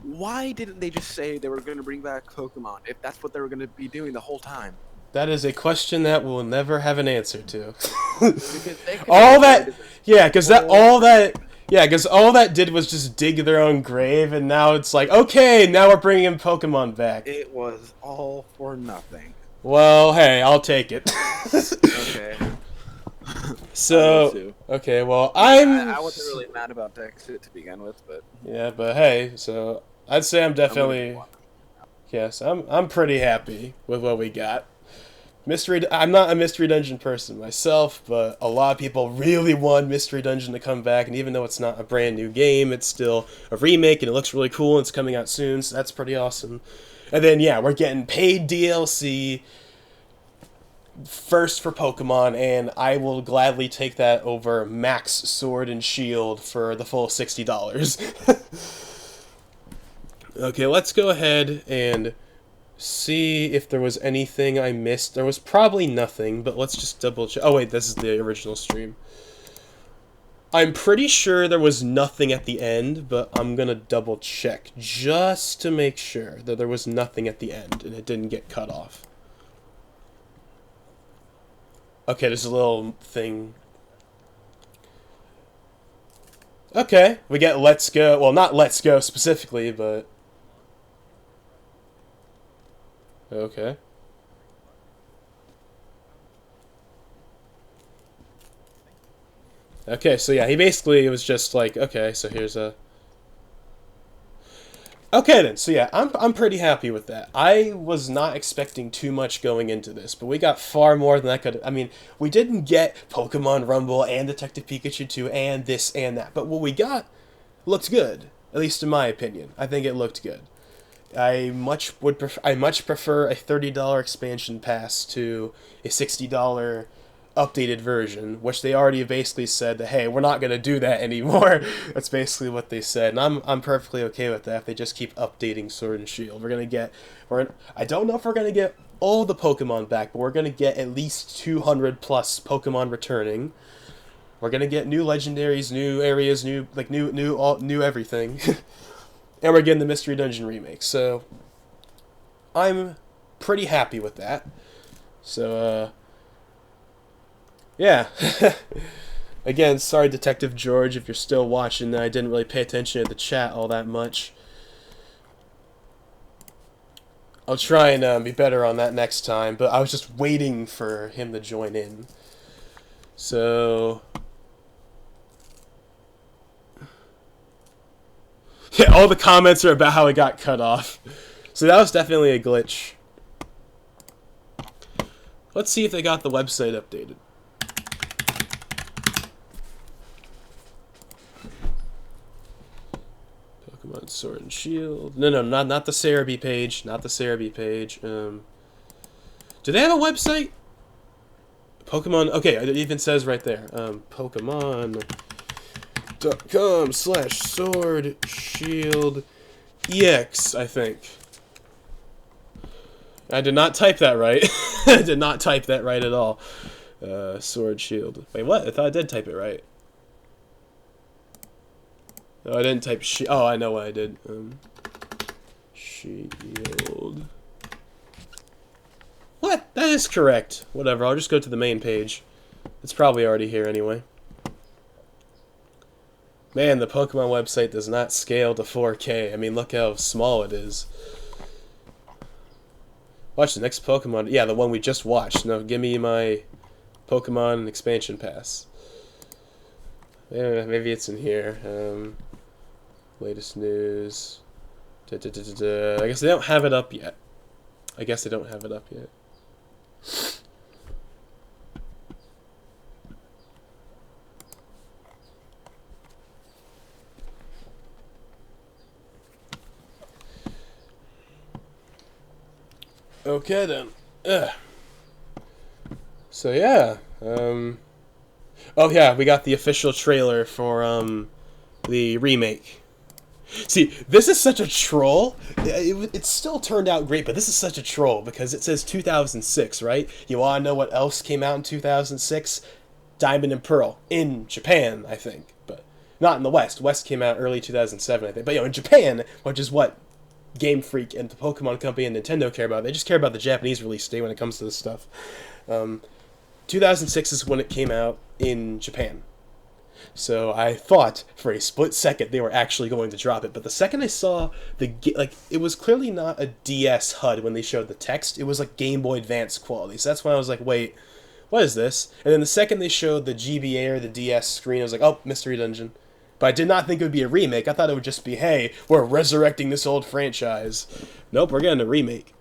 Why didn't they just say they were going to bring back Pokemon if that's what they were going to be doing the whole time? That is a question that we'll never have an answer to. Because they could all have that, yeah, because all that did was just dig their own grave, and now it's like, okay, now we're bringing Pokemon back. It was all for nothing. Well, hey, I'll take it. Okay. So, okay, well, I wasn't really mad about Dexit to begin with, but yeah, but hey, so I'd say I'm definitely, yes, I'm pretty happy with what we got. I'm not a Mystery Dungeon person myself, but a lot of people really want Mystery Dungeon to come back, and even though it's not a brand new game, it's still a remake, and it looks really cool, and it's coming out soon, so that's pretty awesome. And then, yeah, we're getting paid DLC first for Pokemon, and I will gladly take that over Max Sword and Shield for the full $60. Okay, let's go ahead and see if there was anything I missed. There was probably nothing, but let's just double check. Oh wait, this is the original stream. I'm pretty sure there was nothing at the end, but I'm gonna double check just to make sure that there was nothing at the end and it didn't get cut off. Okay, there's a little thing. Okay, we get Let's Go. Well, not Let's Go specifically, but okay. Okay, so yeah, he basically was just like, okay, so here's a... Okay then, so yeah, I'm pretty happy with that. I was not expecting too much going into this, but we got far more than I could... I mean, we didn't get Pokemon Rumble and Detective Pikachu 2 and this and that, but what we got looked good, at least in my opinion. I think it looked good. I much prefer a $30 expansion pass to a $60 updated version, which they already basically said that, hey, we're not going to do that anymore. That's basically what they said, and I'm perfectly okay with that if they just keep updating Sword and Shield. I don't know if we're going to get all the Pokemon back, but we're going to get at least 200 plus Pokemon returning. We're going to get new legendaries, new areas, new everything. And we're getting the Mystery Dungeon remake, so I'm pretty happy with that. So, yeah. Again, sorry, Detective George, if you're still watching. I didn't really pay attention to the chat all that much. I'll try and be better on that next time, but I was just waiting for him to join in. So... yeah, all the comments are about how it got cut off. So that was definitely a glitch. Let's see if they got the website updated. Pokemon Sword and Shield. No, not the Cerebi page. Not the Cerebi page. Do they have a website? Pokemon. Okay, it even says right there. Pokemon youtube.com/sword shield EX, I think. I did not type that right. I did not type that right at all. Sword shield. Wait, what? I thought I did type it right. No, I didn't type oh, I know what I did. Shield. What? That is correct. Whatever, I'll just go to the main page. It's probably already here anyway. Man, the Pokemon website does not scale to 4K. I mean, look how small it is. Watch the next Pokemon. Yeah, the one we just watched. Now, give me my Pokemon expansion pass. Yeah, maybe it's in here. Latest news. I guess they don't have it up yet. Okay then. So yeah. Oh yeah, we got the official trailer for the remake. See, this is such a troll. It still turned out great, but this is such a troll because it says 2006, right? You want to know what else came out in 2006? Diamond and Pearl in Japan, I think, but not in the West. West came out early 2007, I think. But in Japan, which is what Game Freak and the Pokemon Company and Nintendo care about. They just care about the Japanese release date when it comes to this stuff. 2006 is when it came out in Japan. So I thought for a split second they were actually going to drop it, but the second I saw it was clearly not a DS HUD when they showed the text. It was like Game Boy Advance quality. So that's when I was like, wait, what is this? And then the second they showed the GBA or the DS screen, I was like, oh, Mystery Dungeon. But I did not think it would be a remake. I thought it would just be, hey, we're resurrecting this old franchise. Nope, we're getting a remake.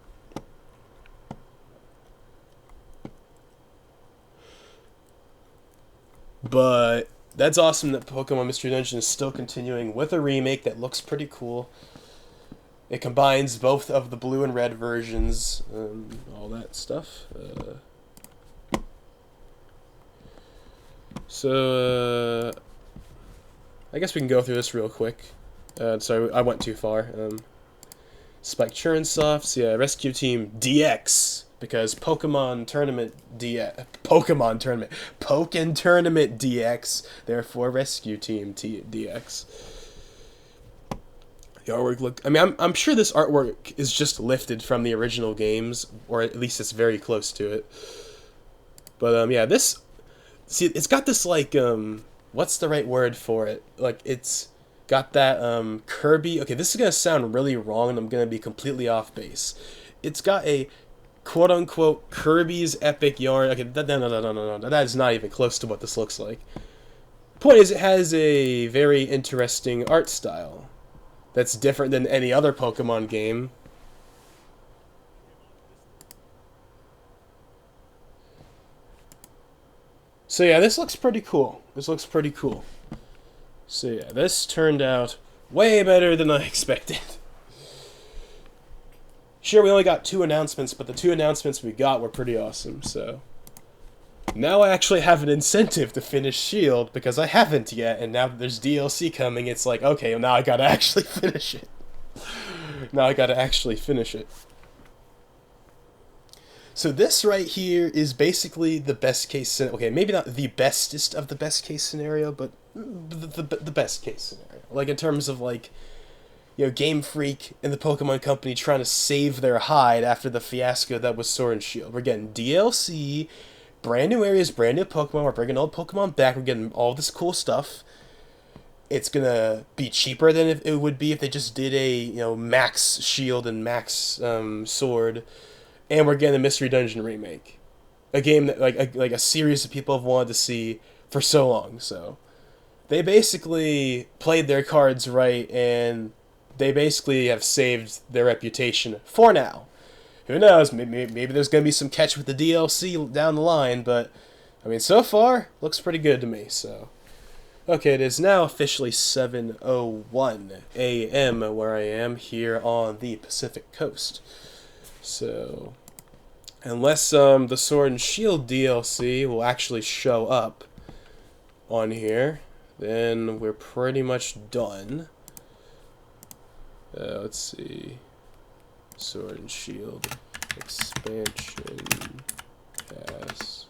But that's awesome that Pokemon Mystery Dungeon is still continuing with a remake that looks pretty cool. It combines both of the blue and red versions, all that stuff. I guess we can go through this real quick. Sorry, I went too far. Spike Churnsofts, yeah, Rescue Team DX, because Pokemon Tournament DX, therefore Rescue Team DX. The artwork I'm sure this artwork is just lifted from the original games, or at least it's very close to it. But yeah, it's got this what's the right word for it? Like, it's got that Kirby. Okay, this is gonna sound really wrong, and I'm gonna be completely off base. It's got a quote unquote Kirby's Epic Yarn. Okay, no. That is not even close to what this looks like. Point is, it has a very interesting art style that's different than any other Pokemon game. So yeah, this looks pretty cool. So yeah, this turned out way better than I expected. Sure, we only got 2 announcements, but the 2 announcements we got were pretty awesome, so... Now I actually have an incentive to finish S.H.I.E.L.D. because I haven't yet, and now that there's DLC coming, it's like, okay, well, now I gotta actually finish it. So this right here is basically the best case scenario. Okay, maybe not the bestest of the best case scenario, but the best case scenario. Like, in terms of, like, Game Freak and the Pokemon Company trying to save their hide after the fiasco that was Sword and Shield. We're getting DLC, brand new areas, brand new Pokemon. We're bringing old Pokemon back. We're getting all this cool stuff. It's gonna be cheaper than if it would be if they just did a max Shield and max Sword. And we're getting a Mystery Dungeon remake, a game that like a series of people have wanted to see for so long. So they basically played their cards right, and they basically have saved their reputation for now. Who knows? Maybe there's gonna be some catch with the DLC down the line, but I mean, so far looks pretty good to me. So okay, it is now officially 7:01 a.m. where I am here on the Pacific Coast. So, unless the Sword and Shield DLC will actually show up on here, then we're pretty much done. Let's see. Sword and Shield expansion pass.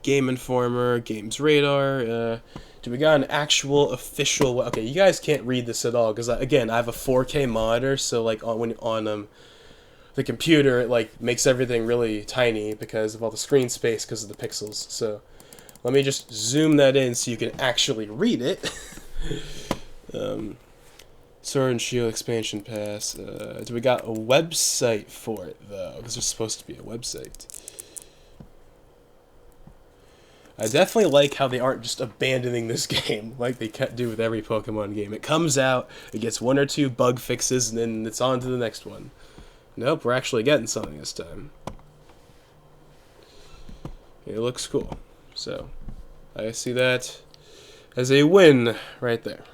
Game Informer, Games Radar. Do we got an actual official? Okay, you guys can't read this at all because again, I have a 4K monitor, so like on the computer, it like makes everything really tiny because of all the screen space because of the pixels. So let me just zoom that in so you can actually read it. Sword and Shield expansion pass. Do we got a website for it though? Because there's supposed to be a website. I definitely like how they aren't just abandoning this game like they do with every Pokemon game. It comes out, it gets 1 or 2 bug fixes, and then it's on to the next one. Nope, we're actually getting something this time. It looks cool. So, I see that as a win right there.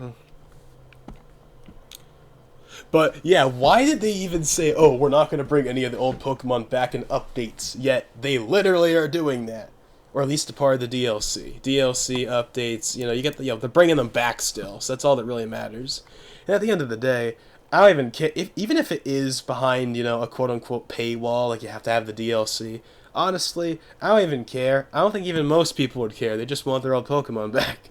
But, yeah, why did they even say, oh, we're not going to bring any of the old Pokemon back in updates, yet they literally are doing that? Or at least a part of the DLC. DLC updates, you know, they're bringing them back still, so that's all that really matters. And at the end of the day, I don't even care, even if it is behind, you know, a quote-unquote paywall, like you have to have the DLC, honestly, I don't even care. I don't think even most people would care. They just want their old Pokemon back.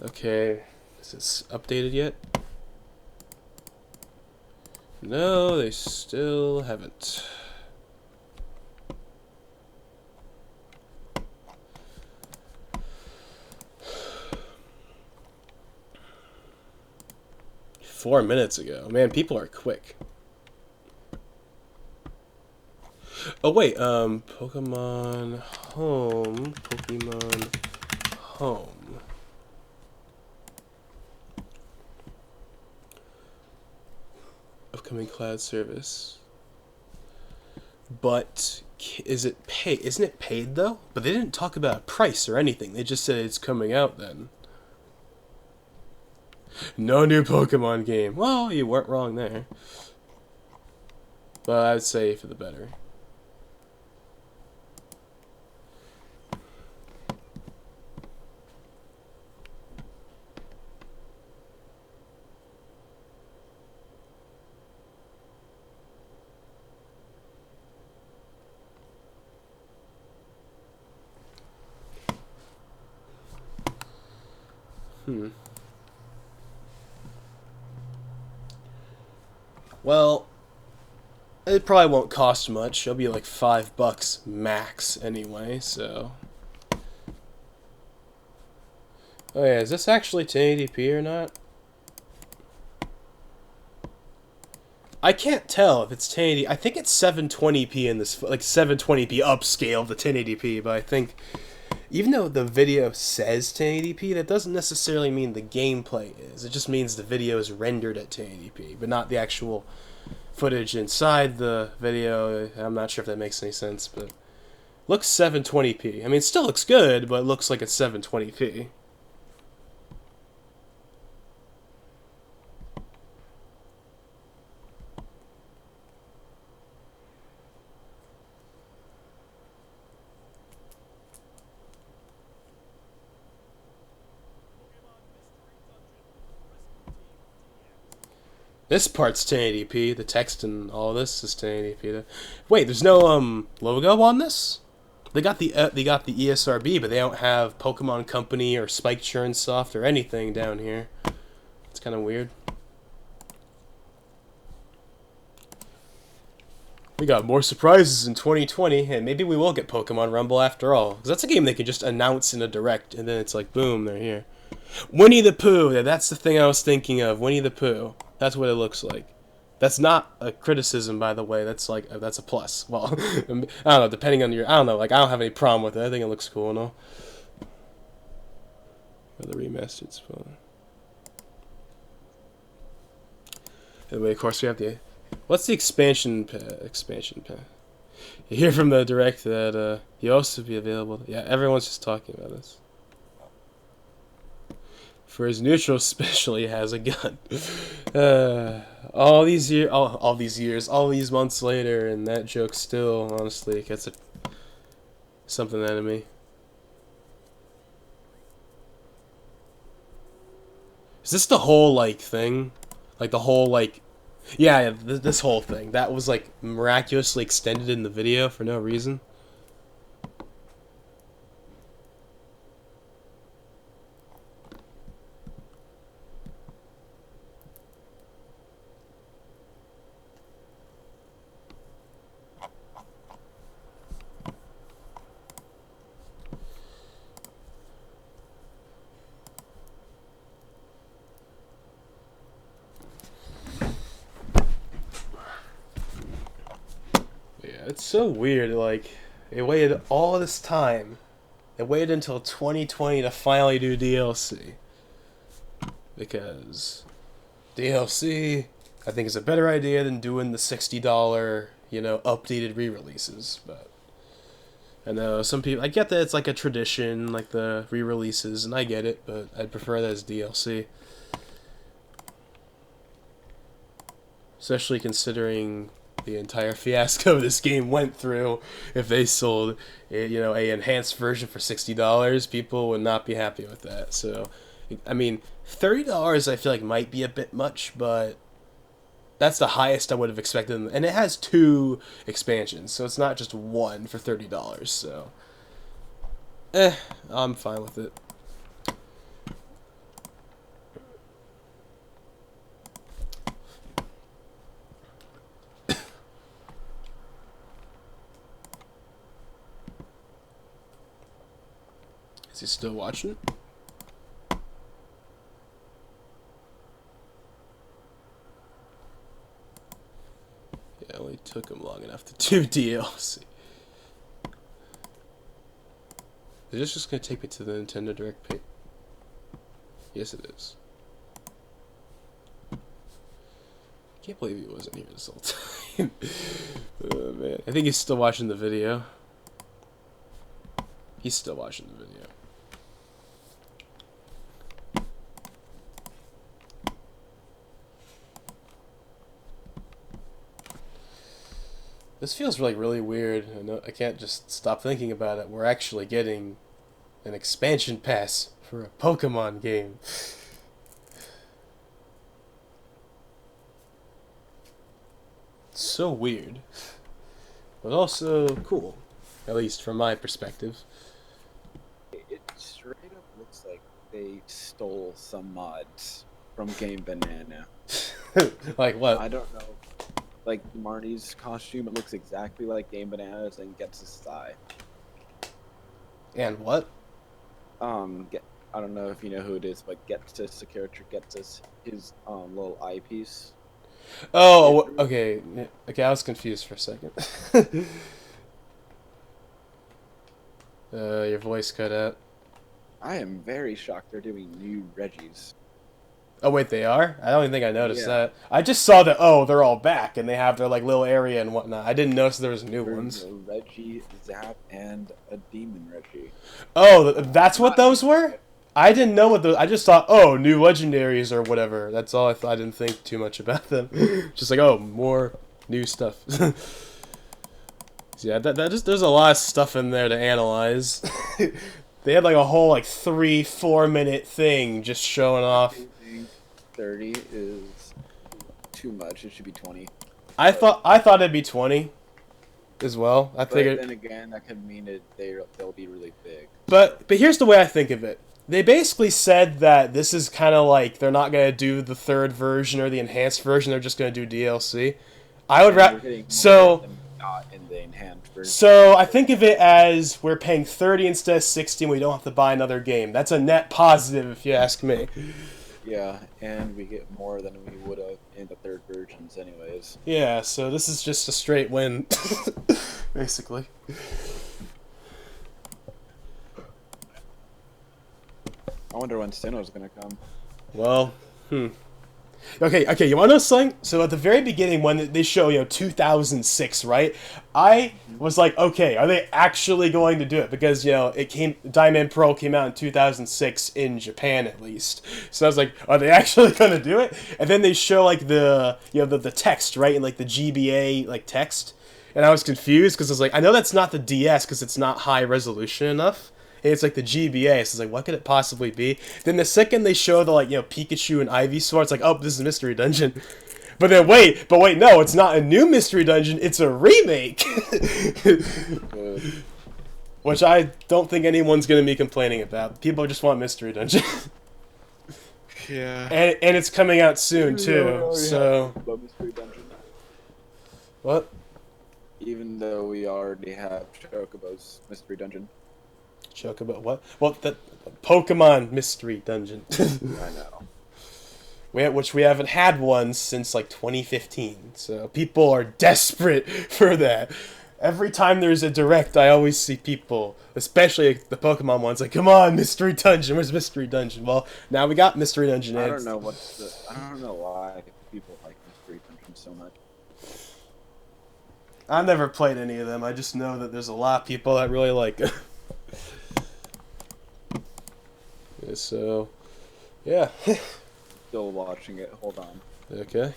Okay, is this updated yet? No, they still haven't. Four minutes ago. Man, people are quick. Oh wait, Pokemon Home. Pokemon Home. Upcoming cloud service. But is it paid? Isn't it paid though? But they didn't talk about a price or anything. They just said it's coming out then. No new Pokemon game. Well, you weren't wrong there. But I'd say for the better. Well, it probably won't cost much. It'll be like $5 max anyway, so. Oh yeah, is this actually 1080p or not? I can't tell if it's 1080. I think it's 720p in this, like 720p upscale of the 1080p, but I think even though the video says 1080p, that doesn't necessarily mean the gameplay is. It just means the video is rendered at 1080p, but not the actual footage inside the video. I'm not sure if that makes any sense, but looks 720p. I mean, it still looks good, but it looks like it's 720p. This part's 1080p, the text and all this is 1080p. Wait, there's no logo on this? They got the ESRB, but they don't have Pokemon Company or Spike Churnsoft or anything down here. It's kind of weird. We got more surprises in 2020, and maybe we will get Pokemon Rumble after all. Because that's a game they can just announce in a direct, and then it's like, boom, they're here. Winnie the Pooh, that's the thing I was thinking of, Winnie the Pooh. That's what it looks like. That's not a criticism, by the way. That's like that's a plus. Well, I don't know. Depending on your, I don't know. Like I don't have any problem with it. I think it looks cool and all. The remastered spawn. Anyway, of course we have the. What's the expansion pack? You hear from the direct that he'll also be available. Yeah, everyone's just talking about this. For his neutral, especially, has a gun. All these months later, and that joke still, honestly, gets something out of me. Is this the whole like thing? Like the whole like, yeah, this whole thing that was like miraculously extended in the video for no reason. Yeah, it's so weird. Like, they waited all this time. They waited until 2020 to finally do DLC. Because DLC, I think, is a better idea than doing the $60, updated re-releases. But I know some people, I get that it's like a tradition, like the re-releases, and I get it, but I'd prefer that as DLC. Especially considering the entire fiasco this game went through. If they sold, a enhanced version for $60, people would not be happy with that. So, I mean, $30 I feel like might be a bit much, but that's the highest I would have expected. And it has 2 expansions, so it's not just one for $30. So, I'm fine with it. Is he still watching? Yeah, it only took him long enough to do DLC. Is this just gonna take me to the Nintendo Direct page? Yes, it is. Can't believe he wasn't here this whole time. Oh man, I think he's still watching the video. He's still watching the video. This feels really weird. I can't just stop thinking about it. We're actually getting an expansion pass for a Pokemon game. It's so weird. But also cool. At least from my perspective. It straight up looks like they stole some mods from Game Banana. Like what? I don't know. Like Marnie's costume, it looks exactly like Game Bananas and Gets' thigh. And what? I don't know if you know who it is, but Gets, the character Gets his little eyepiece. Oh, okay. Okay, I was confused for a second. Your voice cut out. I am very shocked they're doing new Reggies. Oh wait, they are? I don't even think I noticed Yeah. that. I just saw that. Oh, they're all back and they have their like little area and whatnot. I didn't notice there was new There's ones. a Reggie, Zap, and a Demon Reggie. Oh, that's what those were? I didn't know what those. I just thought, oh, new legendaries or whatever. That's all I thought. I didn't think too much about them. Just like, oh, more new stuff. So yeah, there's a lot of stuff in there to analyze. They had like a whole like 3-4 minute thing just showing off. 30 is too much. It should be 20. I thought it'd be 20 as well. I But figured. then again, that could mean they'll be really big. But here's the way I think of it. They basically said that this is kind of like they're not going to do the 3rd version or the enhanced version. They're just going to do DLC. I would You're getting more so than not in the enhanced version. so I think of it as we're paying 30 instead of 60 and we don't have to buy another game. That's a net positive if you ask me. Yeah, and we get more than we would have in the 3rd versions anyways. Yeah, so this is just a straight win basically. I wonder when Sinnoh's gonna come. Well, Okay, you want to know something? So at the very beginning, when they show 2006, right? I was like, okay, are they actually going to do it? Because Diamond Pearl came out in 2006 in Japan at least. So I was like, are they actually going to do it? And then they show like the text, right, in like the GBA like text, and I was confused because I was like, I know that's not the DS because it's not high resolution enough. It's like the GBA, so it's like, what could it possibly be? Then the second they show the Pikachu and Ivysaur, it's like, oh, this is a mystery dungeon. But then wait, no, it's not a new mystery dungeon, it's a remake. Which I don't think anyone's gonna be complaining about. People just want mystery dungeon. Yeah. And it's coming out soon too. So Mystery dungeon. what? Even though we already have Chocobo's mystery dungeon. Joke about what? Well, the Pokemon Mystery Dungeon. I know. Which we haven't had one since like 2015. So people are desperate for that. Every time there's a direct, I always see people, especially the Pokemon ones, like, come on, Mystery Dungeon, where's Mystery Dungeon? Well, now we got Mystery Dungeon. I don't know why people like Mystery Dungeon so much. I've never played any of them. I just know that there's a lot of people that really like it. So, yeah. Still watching it. Hold on. Okay.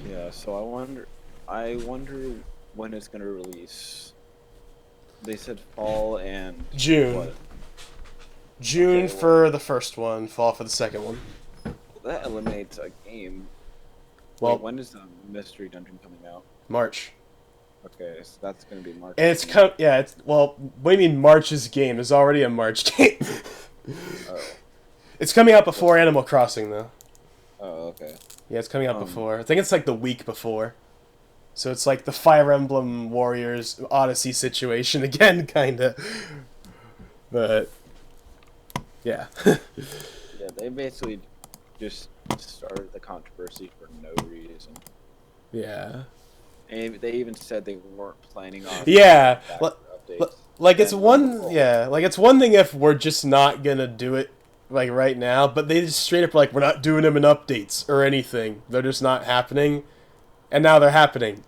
Yeah. So I wonder when it's gonna release. They said fall and June. What? June Okay, for the first one, fall for the second one. That eliminates a game. Well, Wait, when is the mystery dungeon coming out? March. Okay, so that's gonna be March. And it's what do you mean March's game? There's already a March game. Oh. It's coming out before Animal Crossing though. Oh, okay. Yeah, it's coming out before. I think it's like the week before. So it's like the Fire Emblem Warriors Odyssey situation again, kinda. But yeah. Yeah, they basically just started the controversy for no reason. Yeah. And they even said they weren't planning on Yeah. updates. Like it's And it's one thing if we're just not gonna do it like right now, but they just straight up like, we're not doing them in updates or anything. They're just not happening. And now they're happening.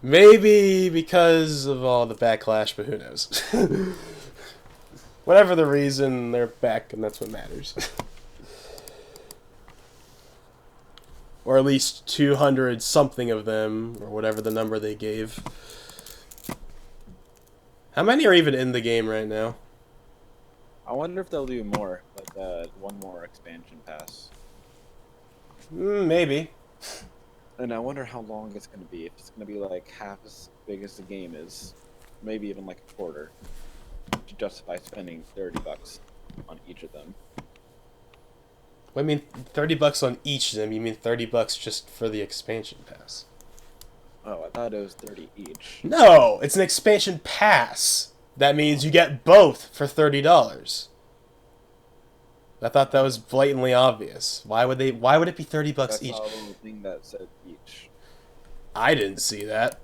Maybe because of all the backlash, but who knows? Whatever the reason, they're back, and that's what matters. Or at least 200 something of them, or whatever the number they gave. How many are even in the game right now? I wonder if they'll do more, like one more expansion pass. Maybe. And I wonder how long it's going to be. If it's going to be like half as big as the game is, maybe even like a quarter, to justify spending $30 on each of them. I mean, $30 on each of them. You mean $30 just for the expansion pass? Oh, I thought it was 30 each. No, it's an expansion pass. That means you get both for $30. I thought that was blatantly obvious. Why would it be $30 each? I saw a little thing that said each. I didn't see that.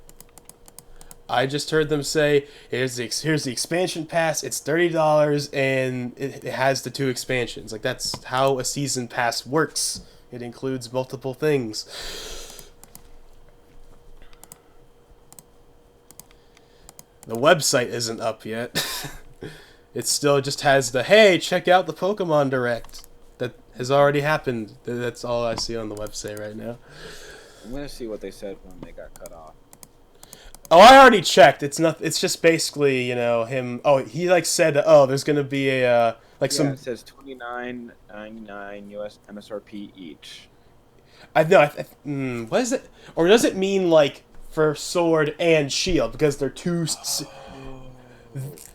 I just heard them say, here's the expansion pass, it's $30, and it has the 2 expansions. Like, that's how a season pass works. It includes multiple things. The website isn't up yet. It still just has the, hey, check out the Pokemon Direct. That has already happened. That's all I see on the website right now. I'm going to see what they said when they got cut off. Oh, I already checked. It's not. It's just basically, him. Oh, he like said, oh, there's gonna be a some. It says $29.99 US MSRP each. I know. What is it? Or does it mean like for Sword and Shield because they're two?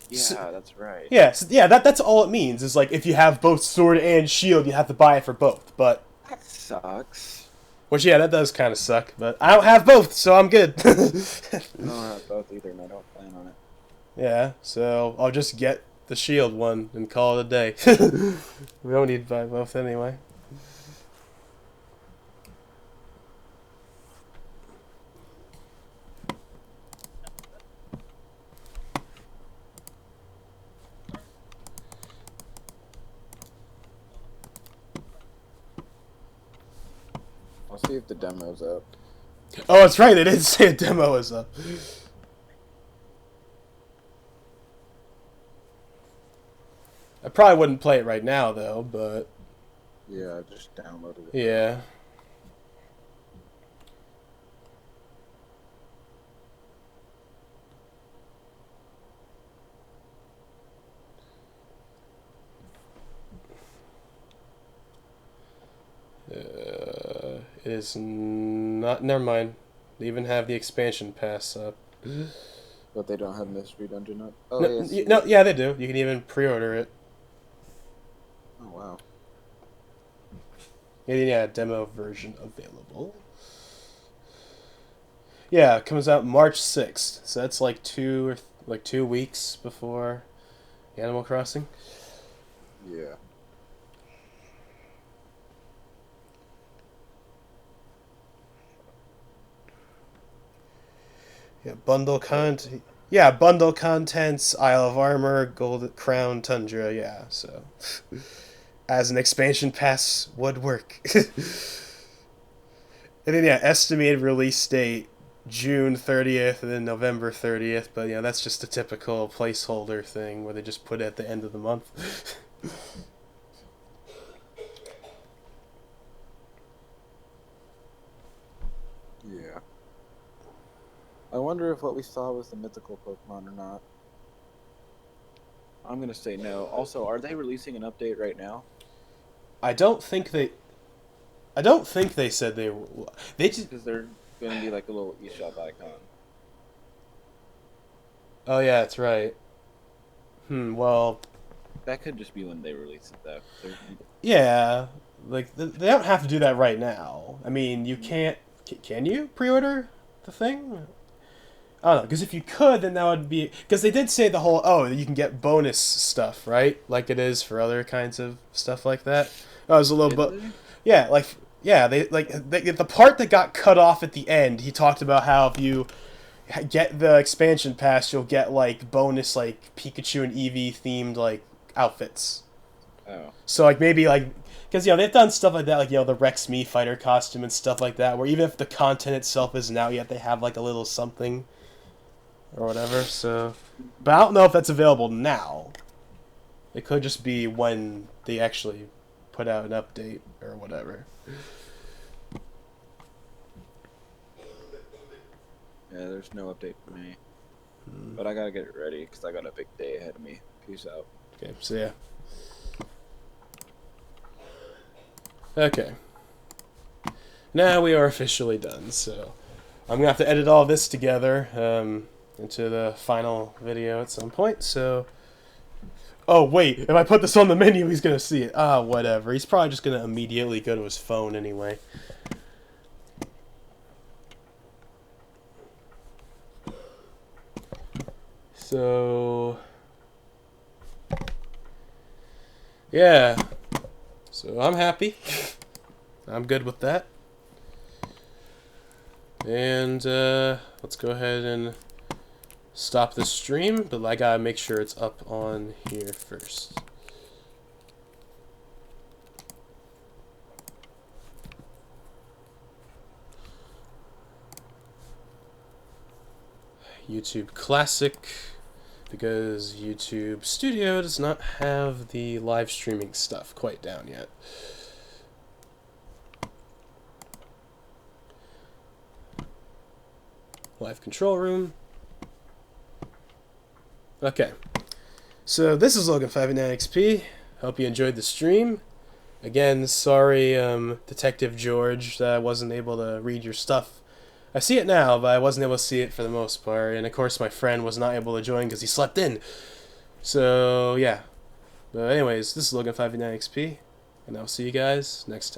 Yeah, that's right. Yeah, that's all it means. Is like if you have both Sword and Shield, you have to buy it for both. But that sucks. which that does kind of suck. But I don't have both, so I'm good. I don't have both either, and I don't plan on it. Yeah, so I'll just get the Shield one and call it a day. We don't need to buy both anyway. Let's see if the demo's up. Oh, that's right. They did say a demo is up. I probably wouldn't play it right now, though, but Yeah, I just downloaded it. yeah. It is not. Never mind. They even have the expansion pass up. But they don't have Mystery Dungeon up. Oh, No, yes. no, yeah, they do. You can even pre-order it. Oh, wow. Yeah, demo version available. Yeah, it comes out March 6th. So that's like 2 weeks before Animal Crossing. Yeah. Yeah, bundle content. Yeah, bundle contents, Isle of Armor, Gold Crown, Tundra. Yeah, so as an expansion pass would work. And then yeah, estimated release date June 30th and then November 30th. But yeah, that's just a typical placeholder thing where they just put it at the end of the month. Yeah. I wonder if what we saw was the mythical Pokemon or not. I'm gonna say no. Also, are they releasing an update right now? I don't think they. I don't think they said they were. They just. Because they're gonna be like a little eShop icon. Oh yeah, that's right. Well, That could just be when they release it, though. yeah. Like they don't have to do that right now. I mean, you can't. Can you pre-order the thing? I don't know. Because if you could, then that would be. Because they did say the whole. Oh, you can get bonus stuff, right? Like it is for other kinds of stuff like that. Oh, it was a little bit. Yeah, like yeah, the part that got cut off at the end. He talked about how if you get the expansion pass, you'll get like bonus like Pikachu and Eevee themed like outfits. Oh. So like maybe like because they've done stuff like that, like the Rex Me fighter costume and stuff like that, where even if the content itself isn't out yet, they have like a little something or whatever. So, but I don't know if that's available now. It could just be when they actually put out an update or whatever. Yeah, there's no update for me. But I gotta get it ready because I got a big day ahead of me. Peace out. Okay, so yeah. Okay. Now we are officially done, so I'm gonna have to edit all this together into the final video at some point, so... Oh, wait, if I put this on the menu, he's gonna see it. Ah, whatever. He's probably just gonna immediately go to his phone anyway. So... yeah. So I'm happy. I'm good with that. And let's go ahead and stop the stream, but I gotta make sure it's up on here first. YouTube Classic, because YouTube Studio does not have the live streaming stuff quite down yet. Live control room. Okay. So this is Logan59XP. Hope you enjoyed the stream. Again, sorry, Detective George, that I wasn't able to read your stuff. I see it now, but I wasn't able to see it for the most part. And of course, my friend was not able to join because he slept in. So, yeah. But anyways, this is Logan59XP, and I'll see you guys next time.